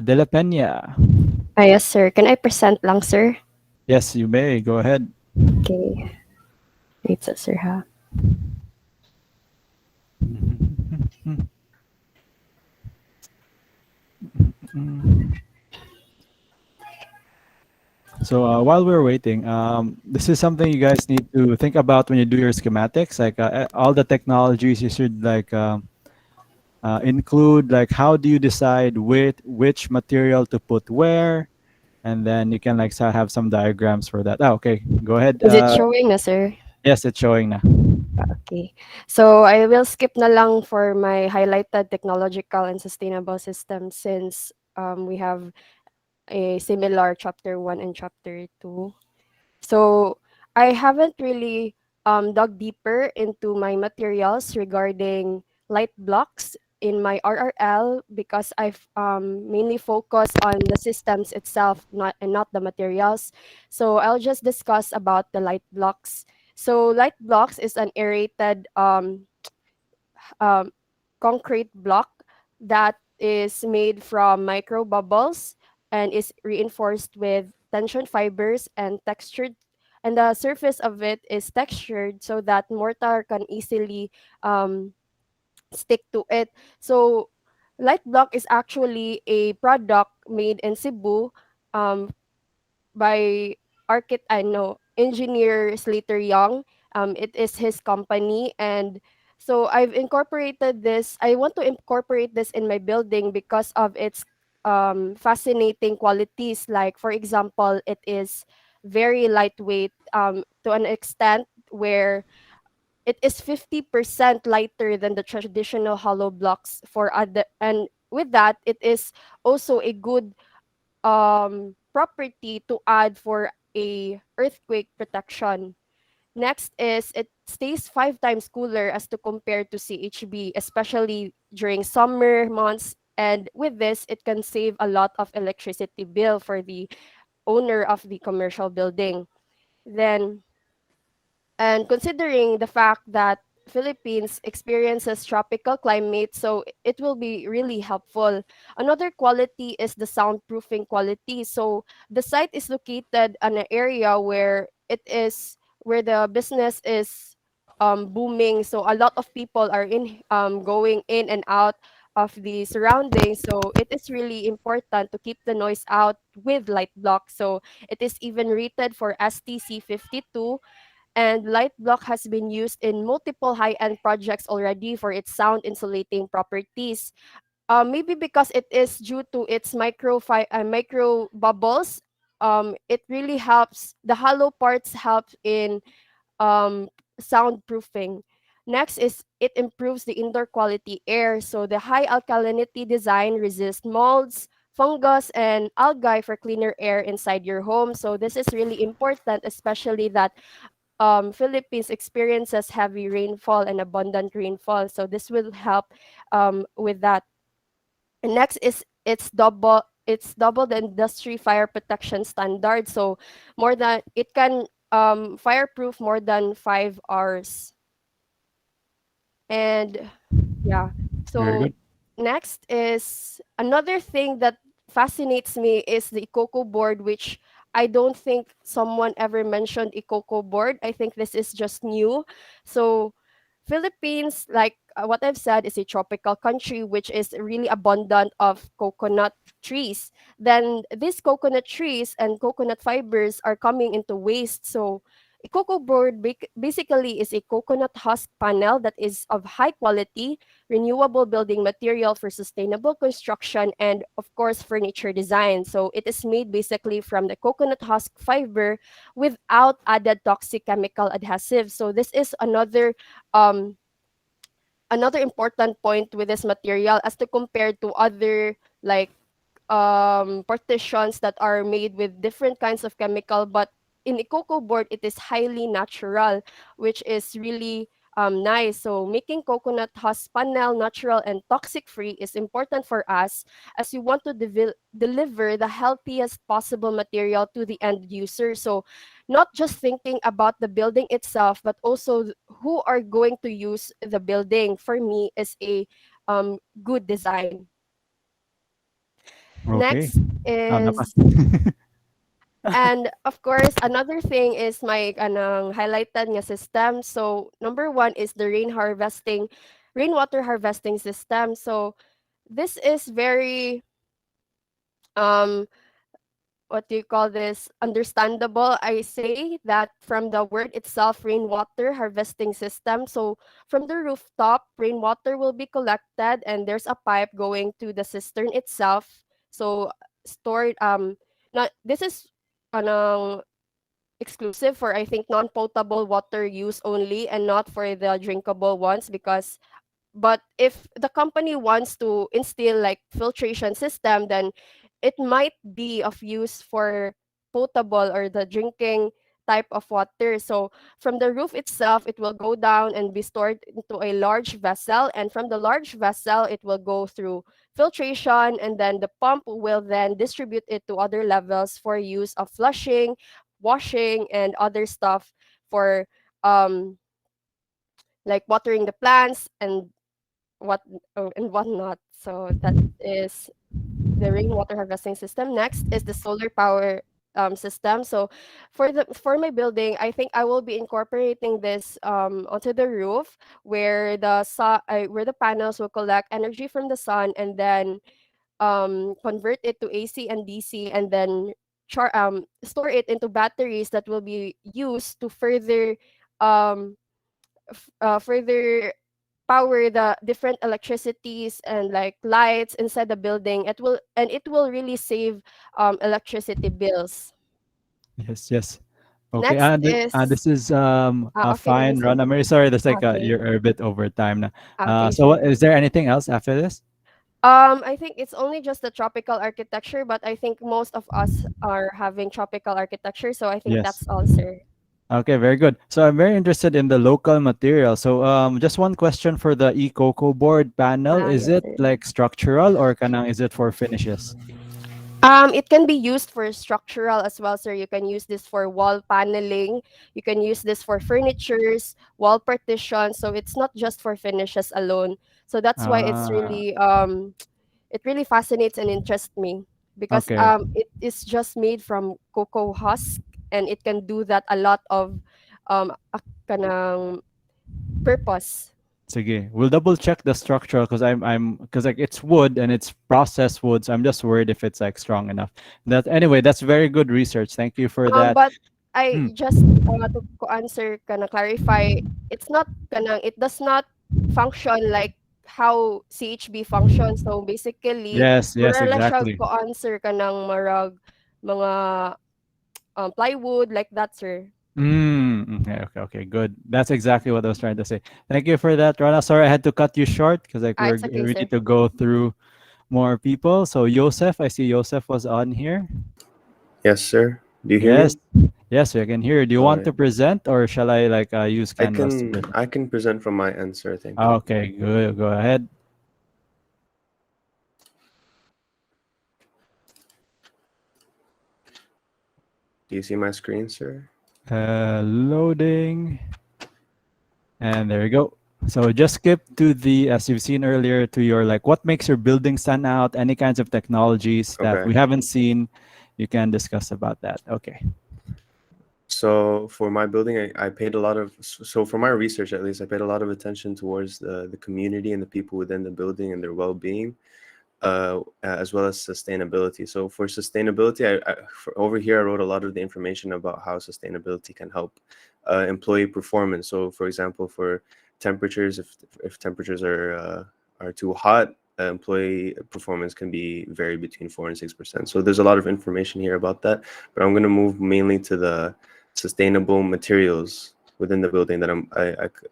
Dela Pena. Yes, sir. Can I present lang, sir? Yes, you may. Go ahead. Okay. Wait, sir, ha? So while we're waiting, this is something you guys need to think about when you do your schematics. Like all the technologies, you should like include like how do you decide which material to put where, and then you can like have some diagrams for that. Oh, okay, go ahead. Is it showing na, sir? Yes, it's showing now. Okay. So I will skip na lang for my highlighted technological and sustainable systems since we have a similar chapter 1 and chapter 2. So I haven't really dug deeper into my materials regarding light blocks in my RRL because I've mainly focused on the systems itself, not the materials. So I'll just discuss about the light blocks. So light blocks is an aerated um, concrete block that is made from micro bubbles and is reinforced with tension fibers and textured, and the surface of it is textured so that mortar can easily um, stick to it. So light block is actually a product made in Cebu um, by I know engineer Slater Young. It is his company, and so I've incorporated this. I want to incorporate this in my building because of its fascinating qualities. Like for example, it is very lightweight to an extent where it is 50% lighter than the traditional hollow blocks for other, and with that it is also a good property to add for a earthquake protection. Next is it stays 5 times cooler as to compare to CHB, especially during summer months. And with this, it can save a lot of electricity bill for the owner of the commercial building. Then, and considering the fact that Philippines experiences tropical climate, so it will be really helpful. Another quality is the soundproofing quality. So the site is located in an area where where the business is booming. So a lot of people are going in and out of the surroundings. So it is really important to keep the noise out with light block. So it is even rated for STC 52, and light block has been used in multiple high-end projects already for its sound insulating properties. Maybe because it is due to its micro bubbles, it really helps. The hollow parts help in soundproofing. Next is it improves the indoor quality air. So the high alkalinity design resists molds, fungus, and algae for cleaner air inside your home. So this is really important, especially that Philippines experiences heavy rainfall and abundant rainfall. So this will help with that. And next is it's double the industry fire protection standard. So more than it can fireproof more than 5 hours. And yeah. Very So good. next is another thing that fascinates me is the Ikoko board, which I don't think someone ever mentioned Ikoko board. I think this is just new. So Philippines, like what I've said, is a tropical country which is really abundant of coconut trees. Then these coconut trees and coconut fibers are coming into waste. So a cocoa board basically is a coconut husk panel that is of high quality, renewable building material for sustainable construction and, of course, furniture design. So it is made basically from the coconut husk fiber without added toxic chemical adhesive. So this is um, another important point with this material as to compare to other like partitions that are made with different kinds of chemical, but in a cocoa board it is highly natural, which is really nice. So making coconut husk panel natural and toxic free is important for us as we want to deliver the healthiest possible material to the end user. So not just thinking about the building itself, but also who are going to use the building, for me, is a good design. Okay. Next Naman. is, and of course, another thing is my kanang highlighted nga system. So number one is the rainwater harvesting system. So this is very um what do you call this, understandable. I say that from the word itself, rainwater harvesting system. So from the rooftop, rainwater will be collected and there's a pipe going to the cistern itself. So stored not this is anong exclusive for, I think, non-potable water use only and not for the drinkable ones, because but if the company wants to instill like filtration system, then it might be of use for potable or the drinking type of water. So from the roof itself, it will go down and be stored into a large vessel, and from the large vessel it will go through filtration, and then the pump will then distribute it to other levels for use of flushing, washing, and other stuff for um like watering the plants what and whatnot. So that is the rainwater harvesting system. Next is the solar power system. So for my building, I think I will be incorporating this onto the roof where where the panels will collect energy from the sun and then convert it to AC and DC, and then store it into batteries that will be used to um, further power the different electricities and like lights inside the building. It will really save electricity bills. Yes, yes. Okay, Next is this is a okay, fine Nancy. run. I'm really sorry. That's like Okay, you're a bit over time now. okay, So sure. what, is there anything else after this? I think it's only just the tropical architecture, but I think most of us are having tropical architecture, so I think Yes. that's all, sir. Okay, very good. So I'm very interested in the local material. So just one question for the e-coco board panel. Is Yes, it sir. like structural or kanang is it for finishes? It can be used for structural as well, sir. You can use this for wall paneling. You can use this for furnitures, wall partition. So it's not just for finishes alone. So that's why it's Ah, really it really fascinates and interests me because okay. it is just made from cocoa husk, and it can do that a lot of kanang purpose. Sige. We'll double check the structural because because like it's wood and it's processed wood, so I'm just worried if it's like strong enough. That anyway, that's very good research. Thank you for that. But I Mm. just to answer kana clarify, it's not kana it does not function like how CHB functions. So basically, Yes, yes, mura lang siya exactly. ko answer kanang marag mga plywood like that, sir. Okay, okay, okay, good. That's exactly what I was trying to say. Thank you for that, Rana. Sorry I had to cut you short because like It's okay, we sir. need to go through more people. So Joseph, I see Joseph was on here. Yes, sir. Do you hear Yes, me? yes, we can hear you. Do you All want right. to present or shall I like use Canvas to present? I can present from my end, sir. Thank you. Okay, good. Go ahead. Do you see my screen, sir? Loading. And there you go. So just skip to the, as you've seen earlier, to your like what makes your building stand out, any kinds of technologies that Okay. we haven't seen. You can discuss about that. Okay. So for my building, I paid a lot of, so for my research at least, I paid a lot of attention towards the community and the people within the building and their well-being, as well as sustainability. So for sustainability, over here, I wrote a lot of the information about how sustainability can help employee performance. So for example, for temperatures, if temperatures are too hot, employee performance can be vary between 4 and 6%. So there's a lot of information here about that, but I'm going to move mainly to the sustainable materials within the building that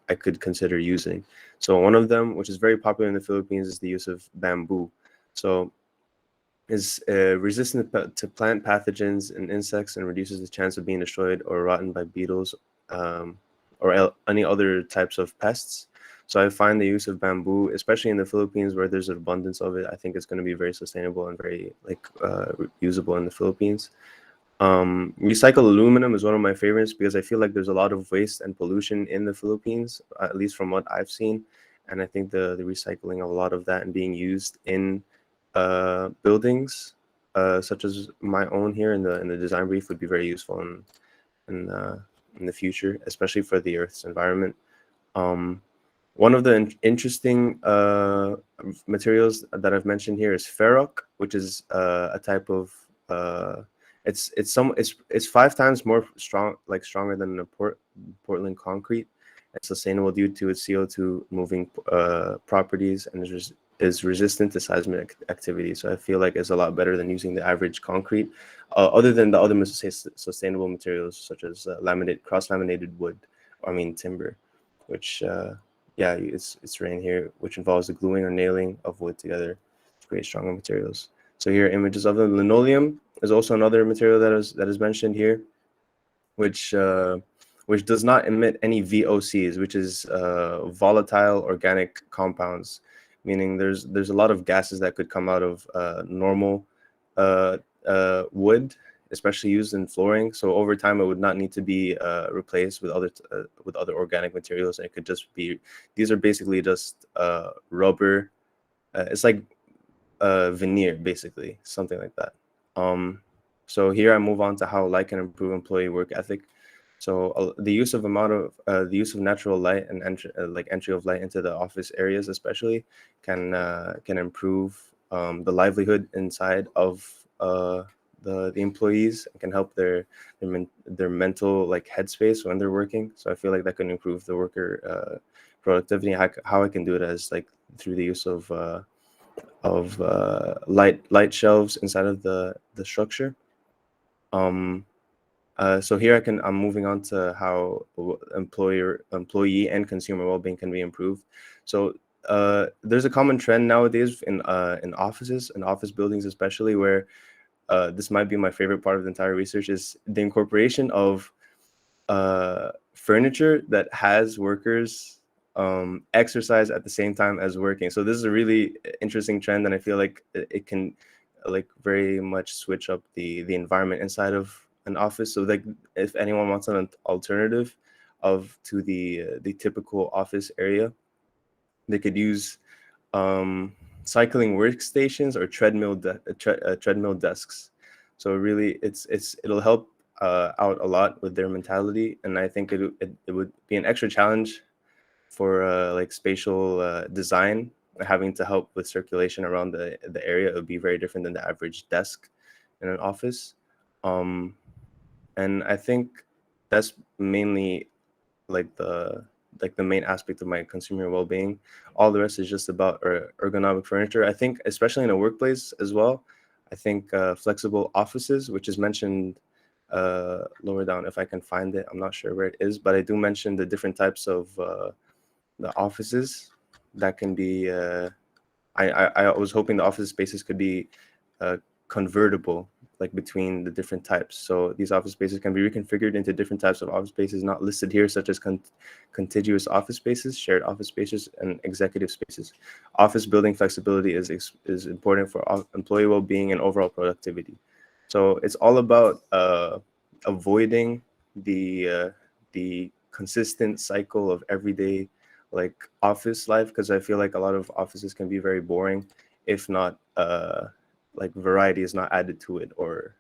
I could consider using. So one of them, which is very popular in the Philippines, is the use of bamboo. So is resistant to plant pathogens and insects and reduces the chance of being destroyed or rotten by beetles or any other types of pests. So I find the use of bamboo, especially in the Philippines where there's an abundance of it, I think it's going to be very sustainable and very usable in the Philippines. Recycled aluminum is one of my favorites because I feel like there's a lot of waste and pollution in the Philippines, at least from what I've seen. And I think the recycling of a lot of that and being used in buildings, such as my own here in the design brief, would be very useful in the future, especially for the Earth's environment. One of the interesting materials that I've mentioned here is ferroc, which is a type of it's 5 times more stronger than the Portland concrete. It's sustainable due to its CO2 moving properties and is resistant to seismic activity. So I feel like it's a lot better than using the average concrete, other than the other sustainable materials such as cross-laminated wood, timber, which yeah, it's written here, which involves the gluing or nailing of wood together to create stronger materials. So here are images of the linoleum is also another material that is mentioned here, which does not emit any VOCs, which is volatile organic compounds, meaning there's a lot of gases that could come out of normal wood, especially used in flooring. So over time, it would not need to be replaced with other organic materials. And it could just be, these are basically just rubber. It's like veneer, basically, something like that. So here I move on to how light can improve employee work ethic. So the use of natural light and entry of light into the office areas, especially, can improve the livelihood inside of the employees, and can help their mental headspace when they're working. So I feel like that can improve the worker productivity. How I can do it is through the use of light shelves inside of the structure. So here I'm moving on to how employee and consumer well-being can be improved. So there's a common trend nowadays in offices and office buildings, especially, where this might be my favorite part of the entire research, is the incorporation of furniture that has workers exercise at the same time as working. So this is a really interesting trend, and I feel like it can like very much switch up the environment inside of an office. So like if anyone wants an alternative of to the typical office area, they could use cycling workstations or treadmill desks. So really, it'll help out a lot with their mentality, and I think it would be an extra challenge for like spatial design, having to help with circulation around the area. It would be very different than the average desk in an office. Um, and I think that's mainly like the main aspect of my consumer well-being. All the rest is just about ergonomic furniture. I think especially in a workplace as well, I think flexible offices, which is mentioned lower down, if I can find it, I'm not sure where it is, but I do mention the different types of the offices that can be I was hoping the office spaces could be uh, convertible, like between the different types. So these office spaces can be reconfigured into different types of office spaces not listed here, such as contiguous office spaces, shared office spaces, and executive spaces. Office building flexibility is important for employee well-being and overall productivity. So it's all about avoiding the consistent cycle of everyday like office life, because I feel like a lot of offices can be very boring if not like variety is not added to it, or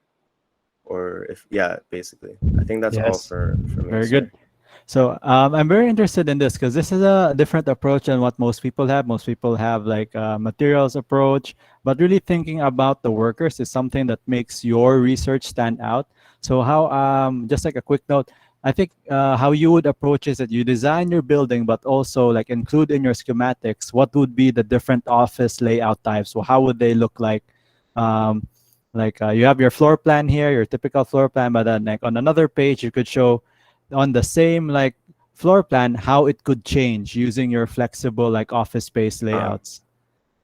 if yeah, basically I think that's all Yes, for me, very good. sir. So I'm very interested in this because this is a different approach than what most people have. Most people have like a materials approach, but really thinking about the workers is something that makes your research stand out. So how just like a quick note, I think how you would approach is that you design your building, but also like include in your schematics what would be the different office layout types. So how would they look like? Um, you have your floor plan here, your typical floor plan, but then like on another page you could show on the same like floor plan how it could change using your flexible like office space uh layouts.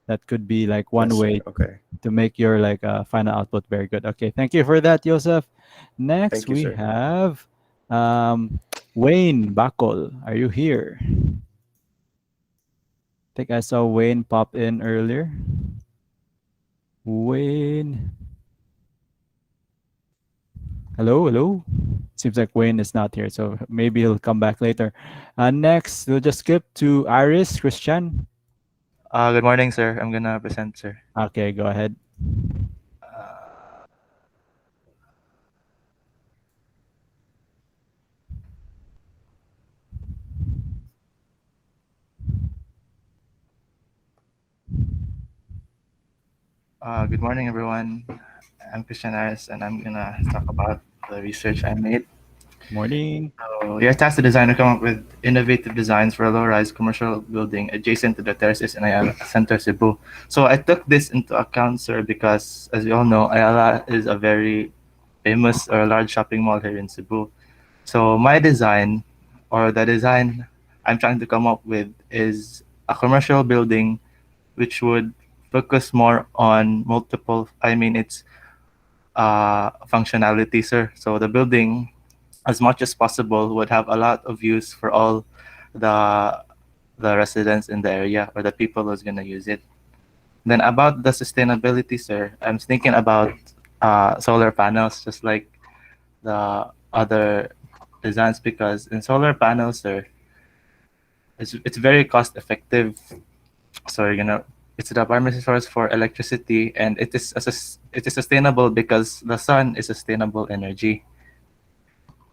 That could be like yes, one sir. way Okay, to make your like final output very good. Okay, thank you for that, Joseph. Next thank you, we sir. have um, Wayne Bakol. Are you here? I think I saw Wayne pop in earlier. Wayne, hello, hello. Seems like Wayne is not here, so maybe he'll come back later. Next, we'll just skip to Aris Christian. Good morning, sir. I'm gonna present, sir. Okay, go ahead. Good morning, everyone. I'm Christian Aris, and I'm gonna talk about the research I made. Morning. So, you're tasked to design or come up with innovative designs for a low-rise commercial building adjacent to the terraces in Ayala Center, Cebu. So, I took this into account, sir, because as you all know, Ayala is a very famous or large shopping mall here in Cebu. So, my design, or the design I'm trying to come up with, is a commercial building which would focus more on multiple, I mean, it's functionality, sir. So the building, as much as possible, would have a lot of use for all the residents in the area or the people who's gonna use it. Then about the sustainability, sir, I'm thinking about solar panels, just like the other designs, because in solar panels, sir, it's very cost effective. So you're gonna it's the primary source for electricity, and it is sustainable because the sun is sustainable energy.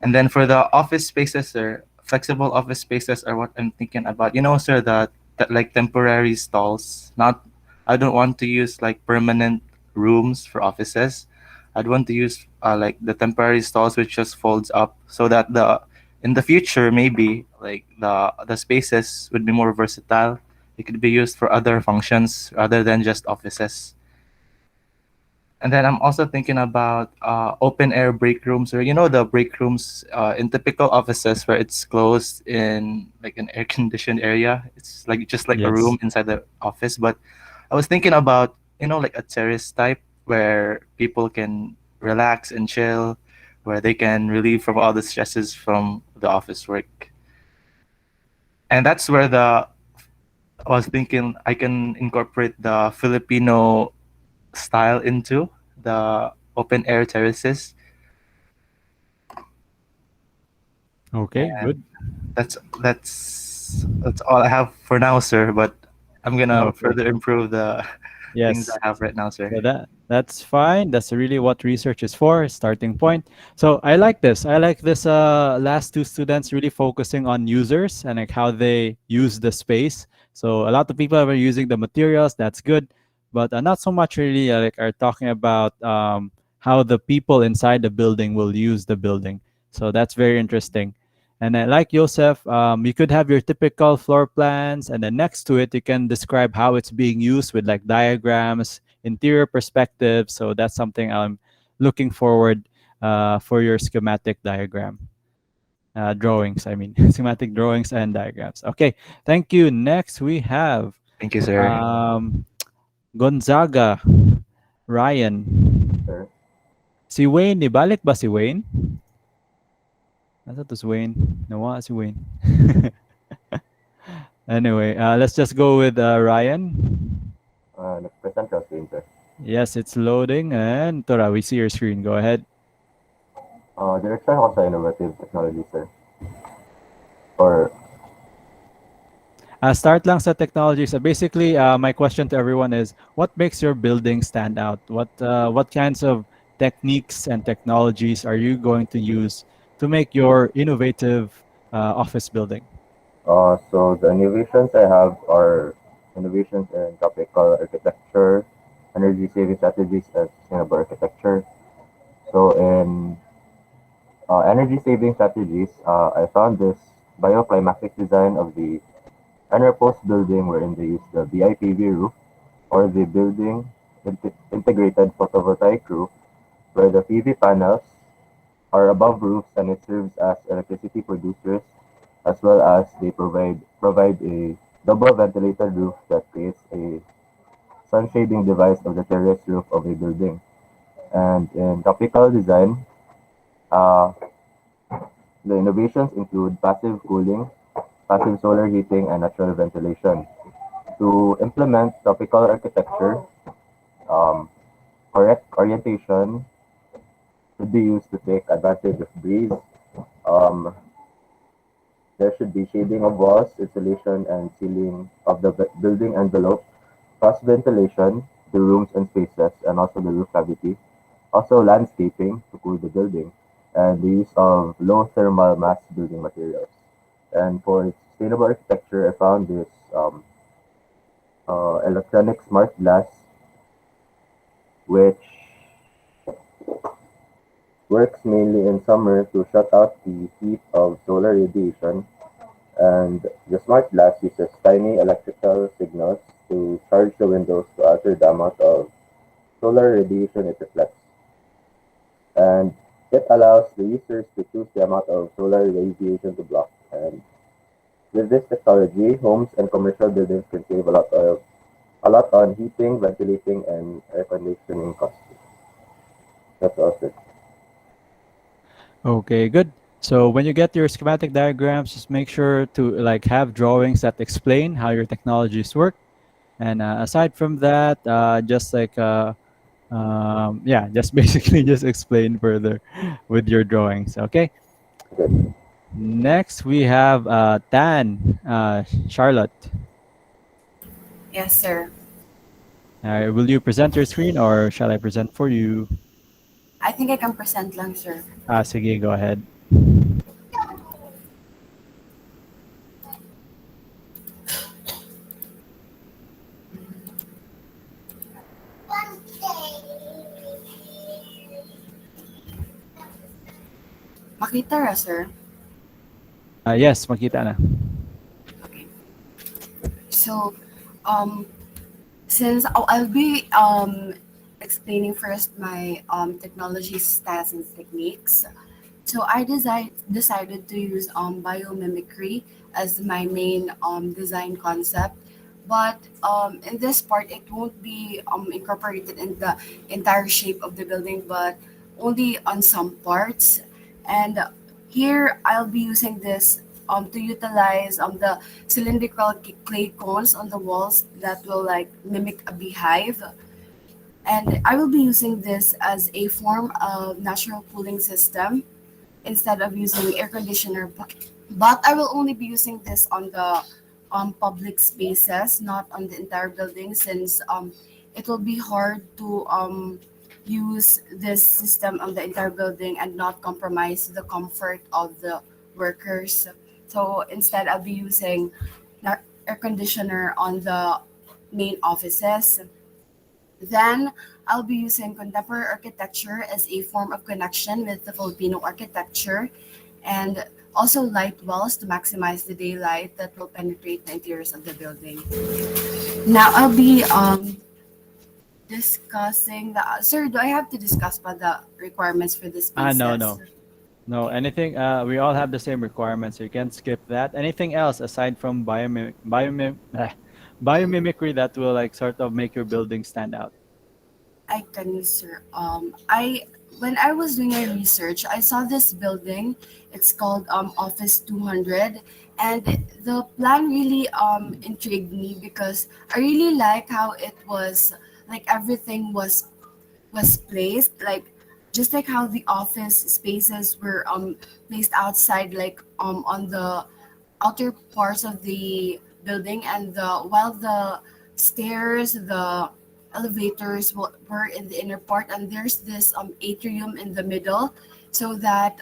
And then for the office spaces, sir, flexible office spaces are what I'm thinking about. You know, sir, that like temporary stalls. Not, I don't want to use like permanent rooms for offices. I'd want to use like the temporary stalls which just folds up, so that the in the future maybe like the spaces would be more versatile. It could be used for other functions rather than just offices. And then I'm also thinking about open air break rooms, or you know the break rooms in typical offices where it's closed in like an air conditioned area. It's like just like a room Yes. inside the office. But I was thinking about, you know, like a terrace type where people can relax and chill, where they can relieve from all the stresses from the office work. And that's where the I was thinking I can incorporate the Filipino style into the open air terraces. Okay, And good. that's all I have for now, sir. But I'm gonna Okay. further improve the things Yes. I have right now, sir. So that's fine. That's really what research is for, starting point. So I like this. I like this last two students really focusing on users and like how they use the space. So a lot of people are using the materials, that's good, but not so much really like are talking about how the people inside the building will use the building. So that's very interesting. And then, like Joseph, you could have your typical floor plans, and then next to it, you can describe how it's being used with like diagrams, interior perspective. So that's something I'm looking forward for your schematic diagram drawings. I mean, schematic drawings and diagrams. Okay, thank you. Next, we have Thank you, sir. um, Gonzaga, Ryan. Sir. Si Wayne, ibalik ba si Wayne? Nasa to si Wayne? Nawa si Wayne. Anyway, let's just go with Ryan. Nag-present ka screen, sir. Yes, it's loading. And Tora, we see your screen. Go ahead. Direction ako sa innovative technology, sir. Or Start lang sa technology. So basically, my question to everyone is, what makes your building stand out? What kinds of techniques and technologies are you going to use to make your innovative office building? so the innovations I have are innovations in tropical architecture, energy saving strategies, and sustainable architecture. So in energy saving strategies, I found this bioclimatic design of the Enerpost building wherein they use the BIPV roof or the building integrated photovoltaic roof where the PV panels are above roofs and it serves as electricity producers as well as they provide a double ventilated roof that creates a sun shading device of the terrace roof of a building. And in tropical design, uh, the innovations include passive cooling, passive solar heating, and natural ventilation. To implement tropical architecture, um, correct orientation should be used to take advantage of breeze. Um, there should be shading of walls, insulation, and ceiling of the building envelope, cross ventilation, the rooms and spaces, and also the roof cavity. Also landscaping to cool the building, and the use of low thermal mass building materials. And for sustainable architecture, I found this electronic smart glass, which works mainly in summer to shut out the heat of solar radiation. And the smart glass uses tiny electrical signals to charge the windows to alter the amount of solar radiation it reflects. And it allows the users to choose the amount of solar radiation to block. And with this technology, homes and commercial buildings can save a lot on heating, ventilating, and air conditioning costs. That's all, sir. Okay, good. So when you get your schematic diagrams, just make sure to like have drawings that explain how your technologies work. And aside from that, just like yeah, just basically just explain further with your drawings. Okay. Good. Next we have Tan, Charlotte. Yes, sir. Will you present your screen or shall I present for you? I think I can present lang, sir. Sige, go ahead. Makita ra, sir? Yes, makita na. Okay. So, um, since I'll be explaining first my technology stats and techniques. So I decided to use biomimicry as my main design concept. But in this part, it won't be incorporated in the entire shape of the building, but only on some parts. And here, I'll be using this to utilize the cylindrical clay cones on the walls that will like mimic a beehive. And I will be using this as a form of natural cooling system instead of using air conditioner. But I will only be using this on the public spaces, not on the entire building, since it will be hard to use this system on the entire building and not compromise the comfort of the workers. So instead, I'll be using air conditioner on the main offices. Then I'll be using contemporary architecture as a form of connection with the Filipino architecture, and also light wells to maximize the daylight that will penetrate the interiors of the building. Now I'll be discussing the sir. Do I have to discuss about the requirements for the No, spaces? no, no. Anything? We all have the same requirements. You can skip that. Anything else aside from biomimicry that will like sort of make your building stand out? I can, sir. I when I was doing my research, I saw this building. It's called Office 200, and the plan really intrigued me because I really like how it was, like everything was placed, like just like how the office spaces were placed outside, like on the outer parts of the building, and the while the stairs, the elevators were in the inner part, and there's this atrium in the middle, so that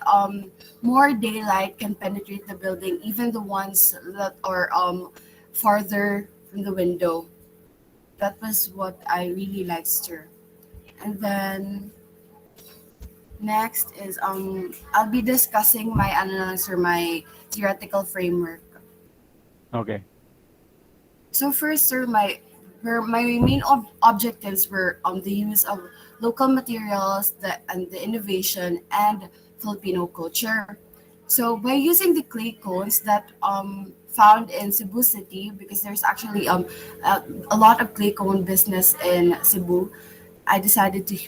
more daylight can penetrate the building, even the ones that are farther from the window. That was what I really liked, sir. And then next is I'll be discussing my analysis or my theoretical framework. Okay. So first, sir, my main objectives were the use of local materials, and the innovation and Filipino culture. So by using the clay cones that found in Cebu City, because there's actually a lot of clay cone business in Cebu, I decided to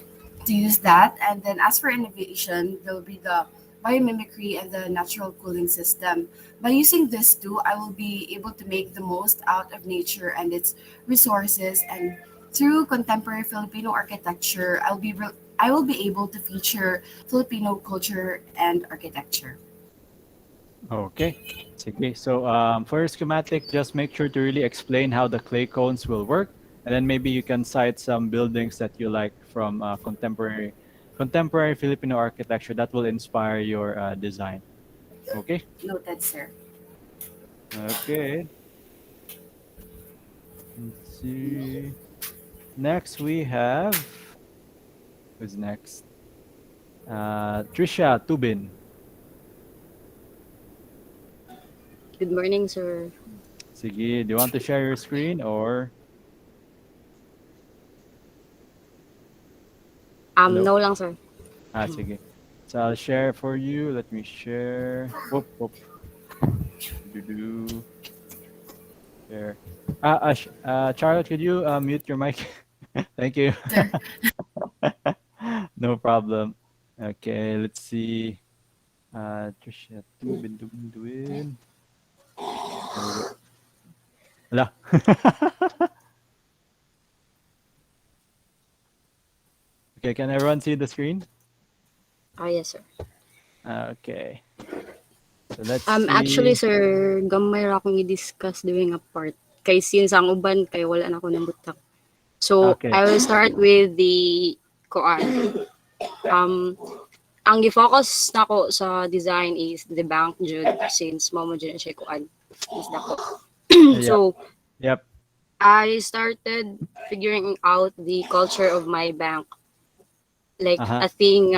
use that. And then as for innovation, there will be the biomimicry and the natural cooling system. By using this too, I will be able to make the most out of nature and its resources. And through contemporary Filipino architecture, I will be able to feature Filipino culture and architecture. Okay. Sige. So for your schematic, just make sure to really explain how the clay cones will work, and then maybe you can cite some buildings that you like from contemporary Filipino architecture that will inspire your design. Okay. Noted, sir. Okay. Let's see. Next we have who's next? Trisha Tubin. Good morning, sir. Sige, do you want to share your screen or hello? No lang, sir. Sige. So I'll share for you. Let me share. Whoop, whoop. Do. Share. Charlotte, could you mute your mic? Thank you. No problem. Okay, let's see. Trisha Tubin. Hala. Okay, can everyone see the screen? Yes, sir. Okay. So let's see. Actually, sir, gamay ra akong i-discuss doing a part. Kay since ang uban, kay wala na ako ng butak. So, Okay. I will start with the koan. Ang gi-focus nako sa design is the bank jud, since mamo jud siya koan. Is dako. So, Yep. I started figuring out the culture of my bank. Like a thing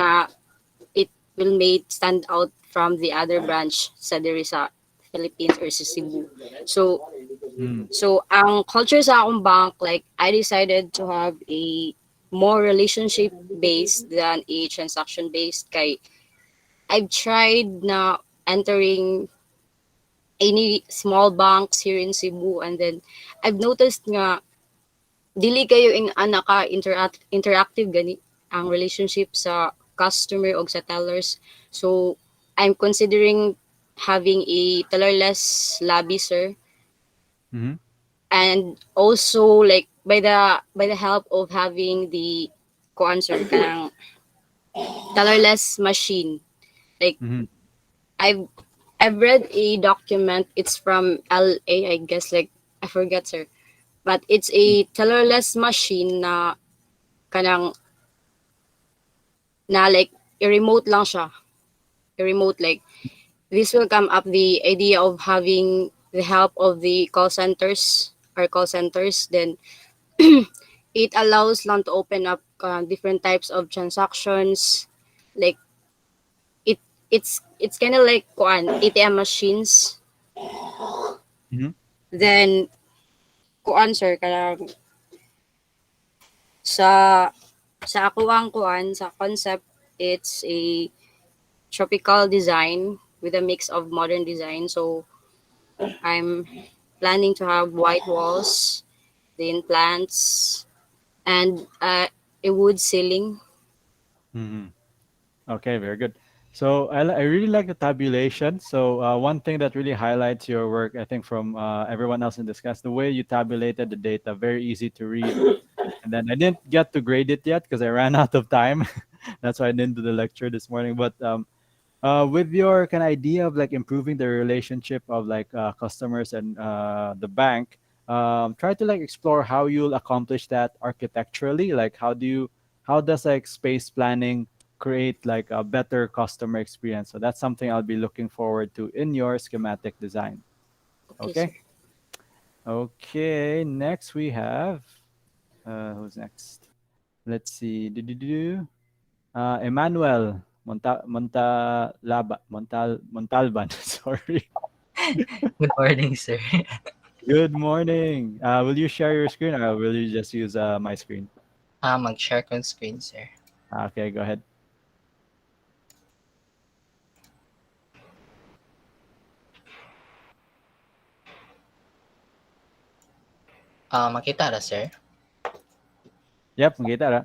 it will make stand out from the other branch sa diri sa Philippines or sa Cebu. So ang culture sa akong bank, like I decided to have a more relationship based than a transaction based, kay I've tried na entering any small banks here in Cebu, and then I've noticed nga dili kayo in anaka interactive gani ang relationship sa customer o sa tellers. So I'm considering having a tellerless lobby, sir. Mm-hmm. And also like by the help of having the answer kanang colorless machine. Like Mm-hmm. I've I've read a document. It's from LA, I guess. Like I forget, sir, but it's a colorless machine na kanang na like a remote lang siya. A remote like this will come up the idea of having the help of the call centers. Then it allows lang to open up different types of transactions. Like it it's kind of like kuan ATM machines. Mm-hmm. Then kuan sir kanang sa ako ang kuan sa concept, it's a tropical design with a mix of modern design. So I'm planning to have white walls, then plants, and a wood ceiling. Mm-hmm. Okay, very good. So I really like the tabulation. So one thing that really highlights your work, I think, from everyone else in this class, the way you tabulated the data, very easy to read. And then I didn't get to grade it yet because I ran out of time. That's why I didn't do the lecture this morning. But with your kind of idea of like improving the relationship of like customers and the bank, try to like explore how you'll accomplish that architecturally. Like how does like space planning create like a better customer experience? So that's something I'll be looking forward to in your schematic design. Okay, sir. Okay. Okay. Next we have who's next? Let's see. Emmanuel Montalban. Sorry. Good morning, sir. Good morning. Will you share your screen or will you just use my screen? Mag-share ko yung screen, sir. Okay, go ahead. Makita ra, sir? Yep, makita ra.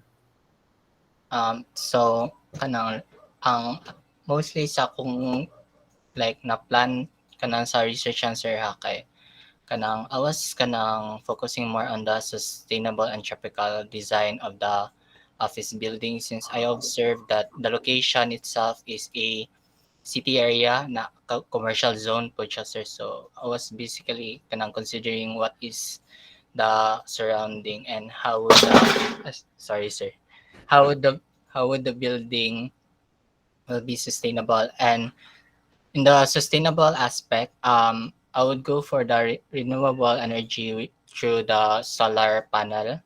So, kanang, ang mostly sa kung like na-plan kanang sa research yan, sir, ha, kay kanang I was kanang focusing more on the sustainable and tropical design of the office building since I observed that the location itself is a city area na commercial zone po siya, sir. So I was basically kanang considering what is the surrounding and how would the sorry, sir, how would the building will be sustainable. And in the sustainable aspect, I would go for the renewable energy through the solar panel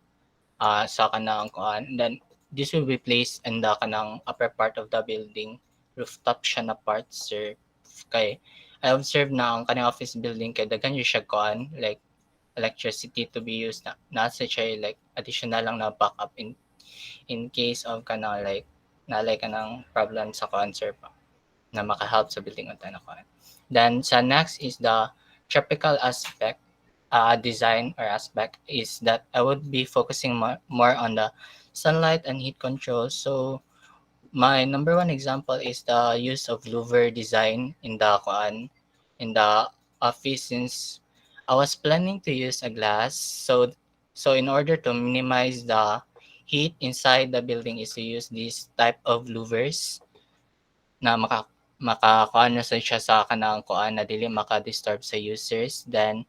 sa kanang kuan. Then this will be placed in the kanang upper part of the building, rooftop siya na part, sir. Kay I observed na ang kanang office building kay daghan yung siya kuan, like electricity to be used na sa siya like additional lang na backup in case of kanang like nalay kanang problem sa kuan, sir, pa na maka-help sa building on na kuan. Then sa next is the tropical aspect, design or aspect is that I would be focusing more on the sunlight and heat control. So my number one example is the use of louver design in the kuan in the office since I was planning to use a glass. So in order to minimize the heat inside the building is to use this type of louvers na makakuan na siya sa kanang kuan na dili maka-disturb sa users. Then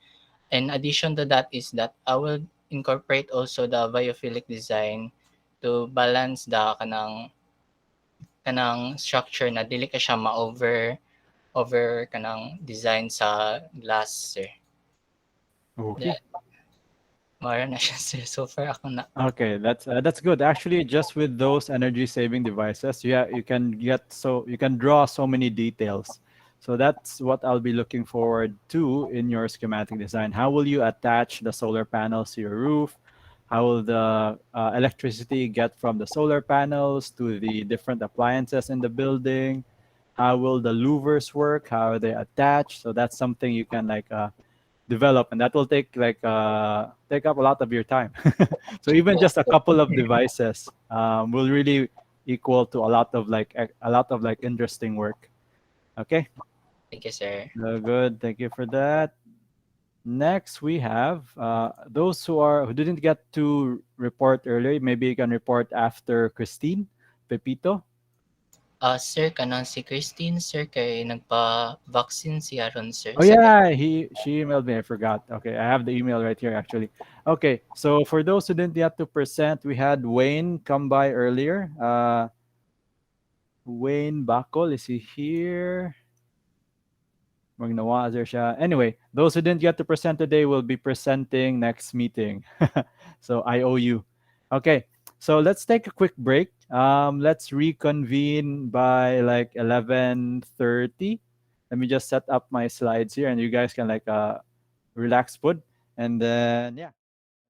in addition to that is that I will incorporate also the biophilic design to balance the kanang structure na dili ka siya over kanang design sa glass, sir. Okay. Mara na siya, sir. So far ako na. Okay, that's good. Actually, just with those energy saving devices, yeah, you can draw so many details. So that's what I'll be looking forward to in your schematic design. How will you attach the solar panels to your roof? How will the electricity get from the solar panels to the different appliances in the building? How will the louvers work? How are they attached? So that's something you can like develop, and that will take up a lot of your time. So even just a couple of devices will really equal to a lot of like interesting work. Okay. Thank you, sir. Good. Thank you for that. Next, we have those who didn't get to report earlier. Maybe you can report after Christine, Pepito. Sir, kanang si Christine, sir, kay nagpa-vaccine siya ron, sir, Oh sa yeah, she emailed me. I forgot. Okay, I have the email right here actually. Okay, so for those who didn't get to present, we had Wayne come by earlier. Wayne Bacol, is he here? Magnawa siya. Anyway, those who didn't get to present today will be presenting next meeting. So I owe you. Okay, so let's take a quick break. Let's reconvene by like 11:30. Let me just set up my slides here, and you guys can like relax food, and then yeah.